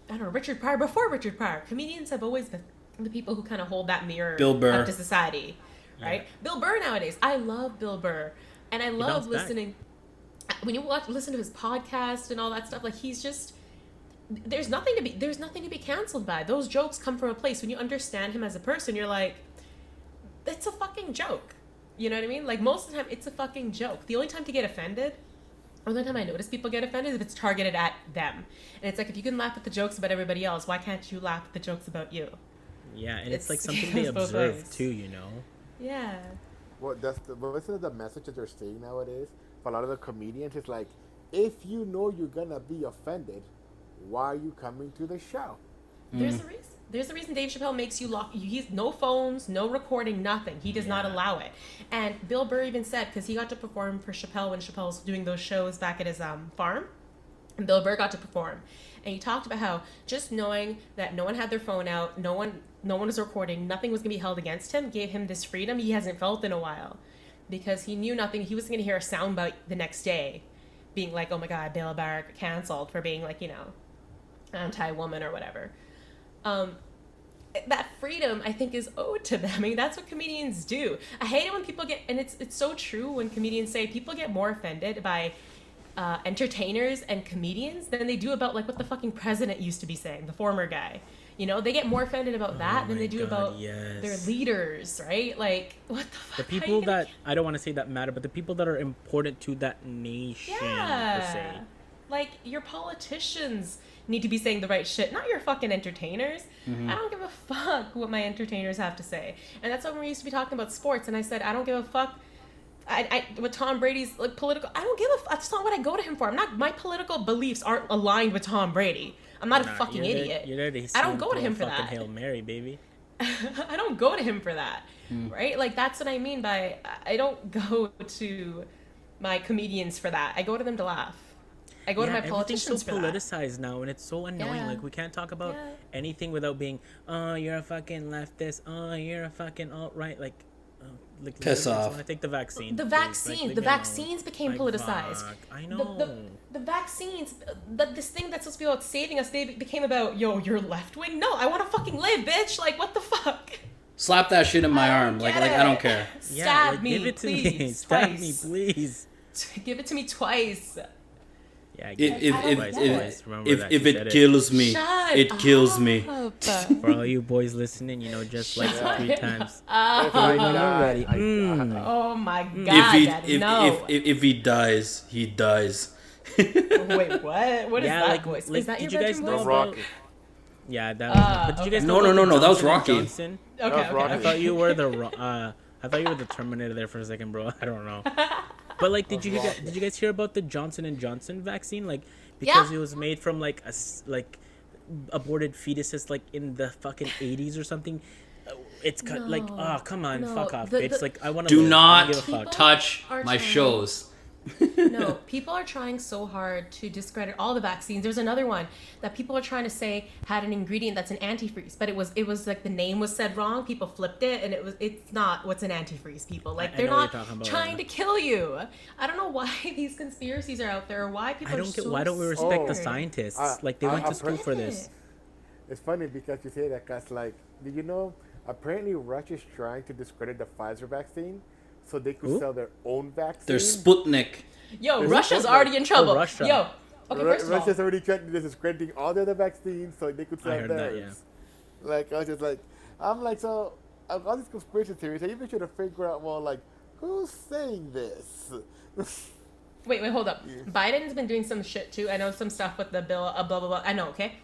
I don't know, Richard Pryor. Before Richard Pryor, comedians have always been the people who kind of hold that mirror up to society, right? Yeah. Bill Burr nowadays. I love Bill Burr, and I love listening. When you listen to his podcast and all that stuff, like he's just there's nothing to be canceled by. Those jokes come from a place. When you understand him as a person, you're like, it's a fucking joke. You know what I mean? Like most of the time, it's a fucking joke. The only time to get offended. The only time I notice people get offended is if it's targeted at them. And it's like, if you can laugh at the jokes about everybody else, why can't you laugh at the jokes about you? Yeah, and it's like something they observe too, you know? Yeah. Well, this is the message that they're saying nowadays. For a lot of the comedians, it's like, if you know you're going to be offended, why are you coming to the show? There's a reason. There's a reason Dave Chappelle makes you lock. He's no phones, no recording, nothing. He does not allow it. And Bill Burr even said, because he got to perform for Chappelle when Chappelle was doing those shows back at his farm, and Bill Burr got to perform, and he talked about how just knowing that no one had their phone out, no one was recording, nothing was gonna be held against him, gave him this freedom he hasn't felt in a while, because he knew nothing. He wasn't gonna hear a soundbite the next day, being like, "Oh my God, Bill Burr canceled for being like, you know, anti-woman or whatever." That freedom, I think, is owed to them. I mean, that's what comedians do. I hate it when people get, and it's so true when comedians say people get more offended by entertainers and comedians than they do about like what the fucking president used to be saying, the former guy. You know, they get more offended about that than they do about their leaders, right? Like, what the fuck? The people that, I don't want to say that matter, but the people that are important to that nation, per se. Like, your politicians need to be saying the right shit, not your fucking entertainers. I don't give a fuck what my entertainers have to say. And that's when we used to be talking about sports, and I said, I don't give a fuck. With Tom Brady's like political, I don't give a fuck. That's not what I go to him for. My political beliefs aren't aligned with Tom Brady. I'm not a fucking idiot. I don't go to him for that. Hail Mary, baby. I don't go to him for that, right? Like, that's what I mean by I don't go to my comedians for that. I go to them to laugh. I go to my politicians for that. Everything's so politicized now, and it's so annoying. Yeah. Like, we can't talk about anything without being, oh, you're a fucking leftist, oh, you're a fucking alt-right. Like, Like, piss off. I want to take the vaccine. The please. vaccine, Like, the vaccines became politicized. Fuck. I know. The vaccines, this thing that's supposed to be about saving us, they became about, yo, you're left wing. No, I want to fucking live, bitch. Like, what the fuck? Slap that shit in my arm. Like I don't care. Stab me, give it to please. me. Stab me, Twice. please. Give it to me twice. Yeah, if it kills me, Shut it kills me. up. For all you boys listening, just like 3 times. Already. Oh my god, If he dies, he dies. Wait, what? What is Yeah, that like- voice? like, Is that did your you guys bedroom know voice? about- Yeah, that was. But did you guys No, know about no, the that was Johnson & Rocky. Johnson? Okay, That's okay. Rocky. I thought you were the Terminator there for a second, bro. I don't know. But like, did you guys hear about the Johnson & Johnson vaccine? Like, because Yeah. it was made from like aborted fetuses like in the fucking 80s or something. It's like, oh, come on, No, fuck off, the- bitch. the- Like, I want to Do live. I not don't give a fuck. touch are my trying- shows. No, people are trying so hard to discredit all the vaccines. There's another one that people are trying to say had an ingredient that's an antifreeze, but it was like the name was said wrong. People flipped it, and it's not what's an antifreeze. People like I they're know what not you're talking about, trying yeah. to kill you. I don't know why these conspiracies are out there, or why people. I are don't get so why don't we respect the scared. scientists? Like, they went to school for this. It's funny because you say that, cause like, did you know? Apparently, Russia's trying to discredit the Pfizer vaccine, so they could Who? sell their own vaccine. There's Sputnik. Yo, There's Russia's a- already in trouble. Russia. Yo, okay, first of all, Russia's already trying to discrediting all the other vaccines, so they could sell heard that, theirs. Like, I was just like, I'm like, so all these conspiracy theories. I even trying to figure out, well, like, who's saying this? wait, hold up. Biden's been doing some shit too. I know some stuff with the bill, blah blah blah. I know, okay.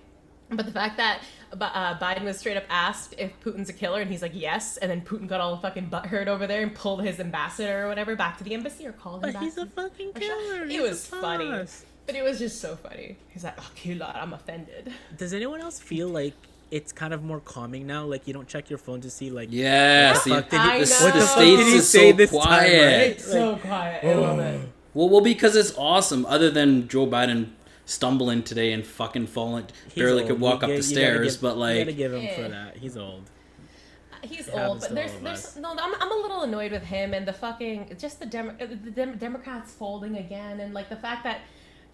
But the fact that Biden was straight up asked if Putin's a killer, and he's like, yes, and then Putin got all fucking butthurt over there and pulled his ambassador or whatever back to the embassy or called him But back. he's a fucking Russia. killer. It He's was a funny. boss. But it was just so funny. He's like, oh, killer, I'm offended. Does anyone else feel like it's kind of more calming now? Like, you don't check your phone to see, like, Yes, the fuck did I he, know. what What the the fuck fuck did States he is say so this time, quiet. right? So quiet. I love it. Well, because it's awesome. Other than Joe Biden stumbling today and fucking falling, barely old. could walk up the You stairs, gotta but you like, gotta give him Yeah. for that. He's old. He's It old, happens but to there's all of us. no. I'm a little annoyed with him and the fucking just the Democrats folding again, and like the fact that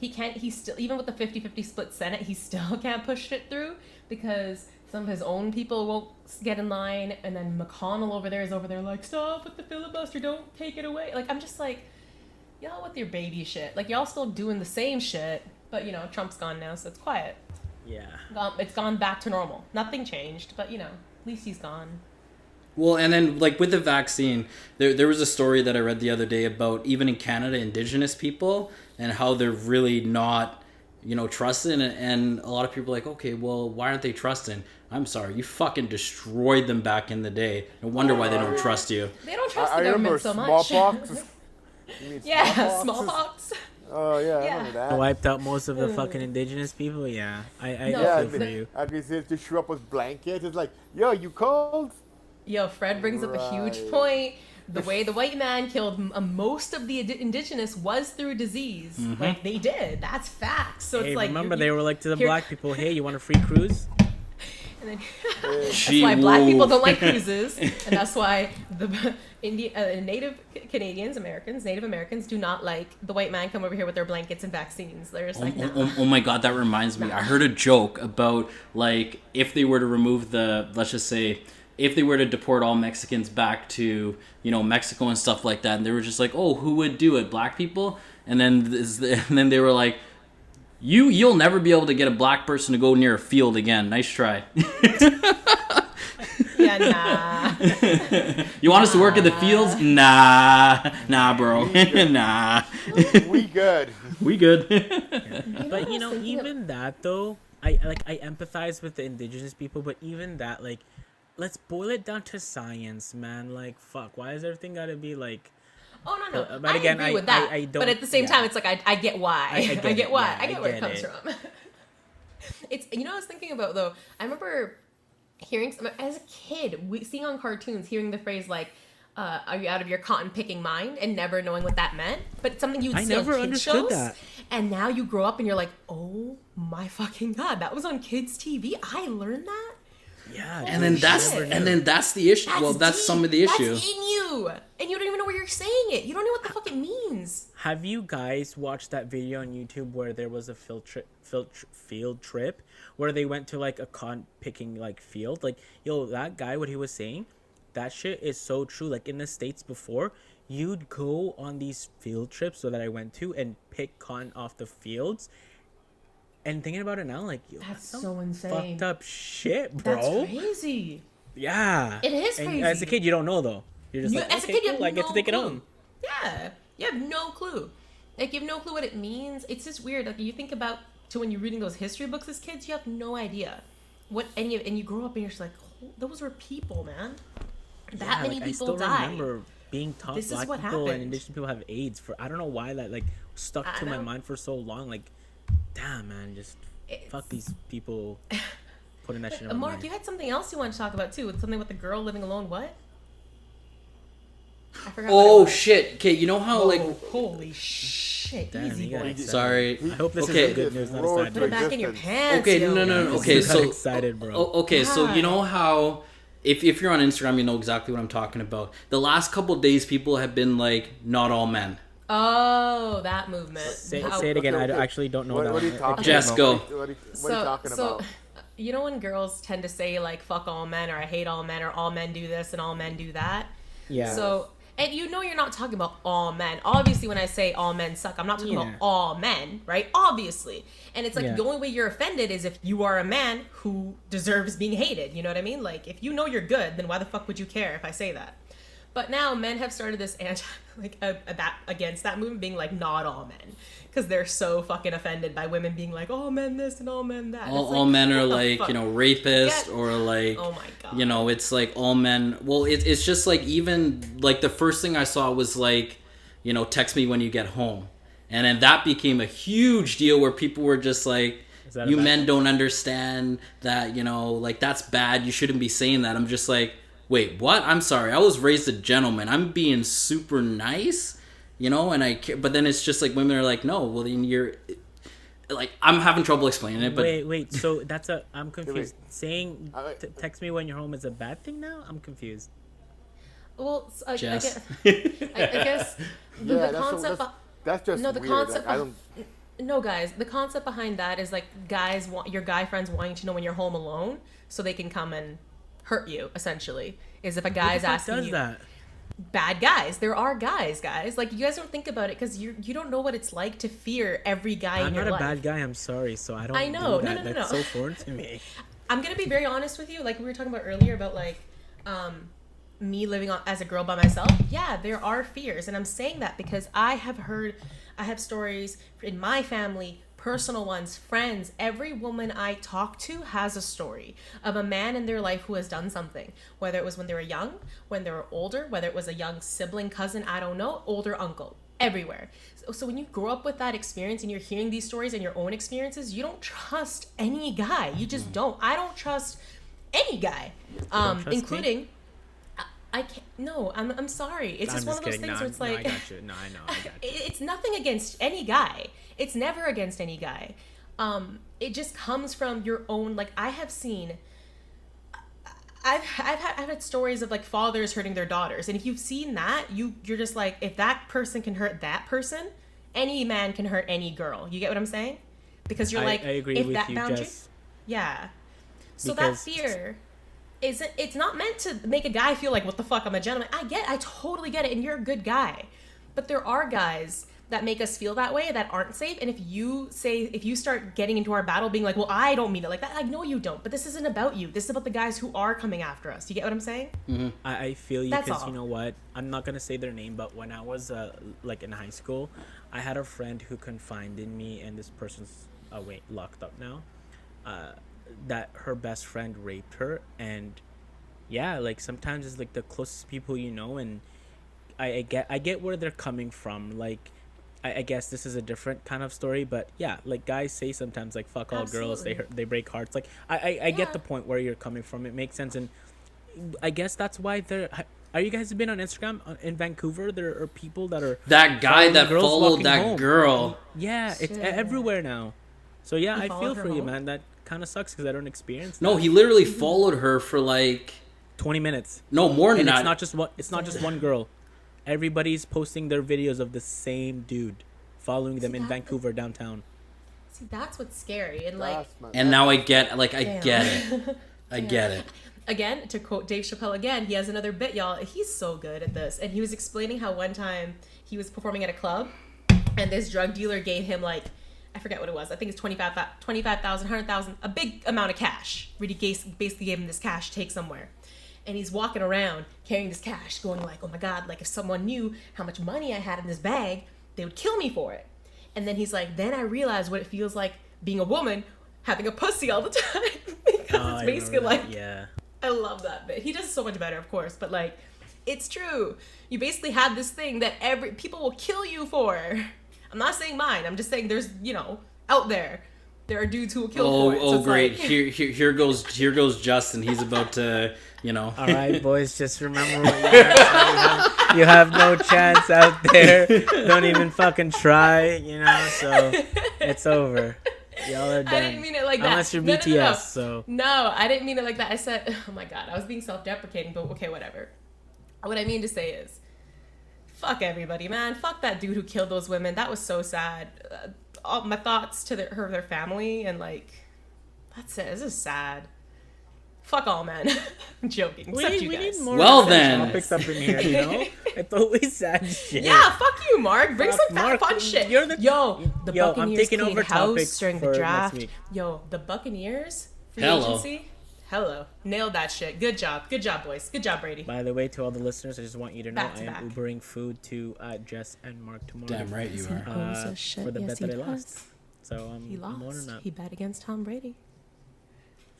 he's still, even with the 50-50 split Senate, he still can't push it through because some of his own people won't get in line, and then McConnell over there is like, stop with the filibuster, don't take it away. Like, I'm just like, y'all with your baby shit. Like, y'all still doing the same shit, but Trump's gone now, so it's quiet. Yeah. It's gone back to normal. Nothing changed, but at least he's gone. well, and then like with the vaccine, there was a story that I read the other day about even in Canada, Indigenous people and how they're really not, trusting, and a lot of people are like, okay, well, why aren't they trusting? I'm sorry, you fucking destroyed them back in the day. No wonder why they don't trust you. They don't trust I the remember government so much. smallpox. You mean Yeah, smallpox. Oh yeah, I Yeah. remember that. Wiped out most of the fucking indigenous people. Yeah, I No, feel but- for you. I can see to show up with blankets. It's like, yo, you cold? Yo, Fred brings up a huge Right. point. The way the white man killed most of the indigenous was through disease. Like, they did. That's facts. So Hey, it's like, remember they were like to the here- black people, "Hey, you want a free cruise?" and then, That's that's why black people don't like cruises, and that's why the Native Canadians, Native Americans do not like the white man come over here with their blankets and vaccines. They're just like, nah. Oh my god, that reminds me. I heard a joke about like if they were to remove let's just say, if they were to deport all Mexicans back to Mexico and stuff like that, and they were just like, oh, who would do it? Black people? And then they were like, you'll never be able to get a black person to go near a field again. Nice try. Yeah, nah. You want us to work in the fields? Nah, bro. Nah. We good. We good. But I was thinking even that though, I empathize with the indigenous people, but even that, like, let's boil it down to science, man. Like, fuck, why is everything gotta be like? Oh no, But I again, agree with I that. don't- but at the same yeah. time, it's like I get why. I get I get it. why. Yeah, I get I where get it comes it. from. It's I was thinking about though. I remember hearing as a kid, seeing on cartoons, hearing the phrase like, "Are you out of your cotton picking mind?" and never knowing what that meant. But it's something you'd I see on never kids understood shows. that. And now you grow up and you're like, "Oh my fucking god, that was on kids' TV. I learned that." Yeah, and then that's the issue. That's deep. some of the issue. That's in you, and you don't even know where you're saying it. You don't know what the fuck it means. Have you guys watched that video on YouTube where there was a field trip where they went to like a cotton picking like field? Like, yo, that guy, what he was saying, that shit is so true. Like in the States before, you'd go on these field trips that I went to and pick cotton off the fields. And thinking about it now, like, yo, that's so insane. Fucked up shit, bro. That's crazy. Yeah. It is crazy. And as a kid, you don't know though. You're just like, as okay, a kid, you cool, have I get to take clue. it home. Yeah, you have no clue. Like, you have no clue what it means. It's just weird. Like, you think about when you're reading those history books as kids, you have no idea what. And you grow up and you're just like, oh, those were people, man. That many people I still died. remember being taught This black is what people happened. and indigenous people have AIDS for I don't know why that like stuck to my mind for so long. Like, damn, man, just fuck these people putting that shit in my Mark, mind. you had something else you wanted to talk about too. With something with the girl living alone. What? I forgot. Oh shit! Okay, you know how holy shit! Damn, Easy you got boy. excited. Sorry. I hope this Okay. is good news, not a sad Put it news. back in your pants. Okay, yo. no. I'm Okay, so so excited, bro. Okay, so you know how if you're on Instagram, you know exactly what I'm talking about. The last couple of days, people have been like, not all men. Oh, that movement. Say it again. I actually don't know that. What are you talking Jess, about? go. What are you talking about? You know when girls tend to say like "fuck all men" or "I hate all men" or "all men do this and all men do that"? Yeah. So, and you know you're not talking about all men. Obviously, when I say all men suck, I'm not talking about all men, right? Obviously. And it's like the only way you're offended is if you are a man who deserves being hated. You know what I mean? Like, if you know you're good, then why the fuck would you care if I say that? But now men have started this against that movement being like, not all men. Because they're so fucking offended by women being like, all men this and all men that. All men are like, fuck? Rapists or like, oh my God. It's like all men. Well, it's just like even like the first thing I saw was like, text me when you get home. And then that became a huge deal where people were just like, you men don't understand that, like that's bad. You shouldn't be saying that. I'm just like, wait, what? I'm sorry. I was raised a gentleman. I'm being super nice, but then it's just like women are like, no, well then you're like, I'm having trouble explaining it, but wait. So I'm confused. Saying text me when you're home is a bad thing now? I'm confused. Well, I guess Yeah, the concept. That's just no, the weird. concept. Like, I don't. No, guys, the concept behind that is like guys want your guy friends wanting to know when you're home alone so they can come and hurt you. Essentially, is if a guy's asking does you. That? Bad guys. There are guys. Like, you guys don't think about it because you don't know what it's like to fear every guy in your life. I'm not a bad guy. I'm sorry. So I don't. I know. Do that. No. That's so foreign to me. I'm gonna be very honest with you. Like we were talking about earlier about like, me living as a girl by myself. Yeah, there are fears, and I'm saying that because I have stories in my family, personal ones, friends. Every woman I talk to has a story of a man in their life who has done something, whether it was when they were young, when they were older, whether it was a young sibling, cousin, I don't know, older uncle, everywhere. So when you grow up with that experience and you're hearing these stories and your own experiences, you don't trust any guy. You just don't. I don't trust any guy, including me? I can't. No, I'm sorry. It's just one of those things where it's like. I got you. No, I know. I got you. It's nothing against any guy. It's never against any guy. It just comes from your own. Like I have seen. I've had stories of like fathers hurting their daughters, and if you've seen that, you're just like, if that person can hurt that person, any man can hurt any girl. You get what I'm saying? Because you're like, I agree if with that you, boundary, Jess. yeah. So Because that fear. It's not meant to make a guy feel like, what the fuck, I'm a gentleman. I totally get it, and you're a good guy. But there are guys that make us feel that way that aren't safe, and if you start getting into our battle being like, well, I don't mean it like that, I know you don't, but this isn't about you. This is about the guys who are coming after us. You get what I'm saying? Mm-hmm. I feel you That's because all. you know what? I'm not going to say their name, but when I was like in high school, I had a friend who confided in me, and this person's locked up now, that her best friend raped her. And yeah, like sometimes it's like the closest people you know, and I get where they're coming from. Like I guess this is a different kind of story, but yeah, like guys say sometimes like fuck all Absolutely. girls, they break hearts. Like I get the point where you're coming from. It makes sense, and I guess that's why there. Are you guys been on Instagram in Vancouver? There are people that are that guy that followed that home. girl. Yeah, it's everywhere now. So yeah, He I followed feel her for you, home? man. That kind of sucks because I don't experience that. No, he literally followed her for like 20 minutes. No, more than and that. It's not just one girl. Everybody's posting their videos of the same dude following them in Vancouver downtown. See, that's what's scary. And like, and now I get it. I get it. Again, to quote Dave Chappelle again, he has another bit, y'all. He's so good at this. And he was explaining how one time he was performing at a club and this drug dealer gave him like, I forget what it was. I think it's 25,000, 100,000, a big amount of cash. Really basically gave him this cash to take somewhere. And he's walking around carrying this cash going like, oh my God, like if someone knew how much money I had in this bag, they would kill me for it. And then he's like, then I realized what it feels like being a woman having a pussy all the time. Because it's basically like, yeah. I love that bit. He does it so much better, of course, but like, it's true. You basically had this thing that people will kill you for. I'm not saying mine. I'm just saying there's, out there are dudes who will kill for it. So Great. Like... Here goes Justin. He's about to, All right, boys, just remember what you have no chance out there. Don't even fucking try, so it's over. Y'all are done. I didn't mean it like that. Unless you're BTS, so. No, I didn't mean it like that. I said, oh my God, I was being self-deprecating, but okay, whatever. What I mean to say is, fuck everybody, man. Fuck that dude who killed those women. That was so sad. All my thoughts to their family, and like, that's it. This is sad. Fuck all men. I'm joking. Except you guys. Need more topics up in here, It's always sad shit. Yeah, fuck you, Mark. Bring some fun shit. The Buccaneers I'm taking over house during the draft. Next week. The Buccaneers free Hello. agency. Hello. Nailed that shit. Good job. Good job, boys. Good job, Brady. By the way, to all the listeners, I just want you to know Back to I am back. Ubering food to Jess and Mark tomorrow. damn right you are. For the bet that I lost. So he I'm lost. up. He bet against Tom Brady.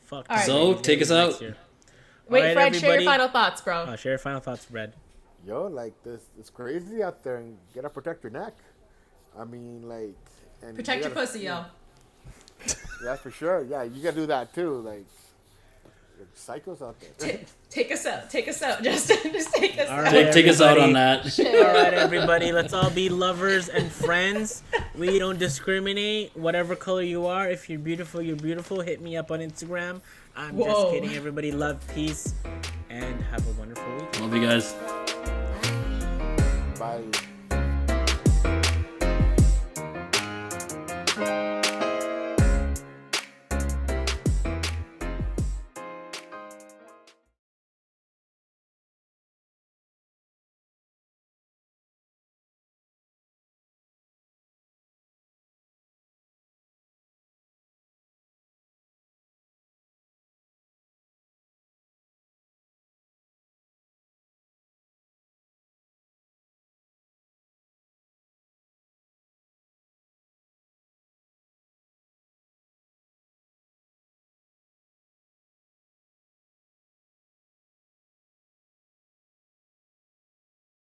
Fuck. All right. So take us out. Wait, right, Fred, share your everybody. final thoughts, bro. Share your final thoughts, Fred. Yo, like this, it's crazy out there, and you gotta protect your neck. I mean, like, and Protect your pussy, yo. Yeah, for sure. Yeah, you gotta do that too. Like, psychos out there. Take us out, Justin. Just take us All out. right. Take us out on that. All right, everybody. Let's all be lovers and friends. We don't discriminate. Whatever color you are, if you're beautiful, you're beautiful. Hit me up on Instagram. I'm just kidding. Everybody, love, peace, and have a wonderful week. Love you guys. Bye.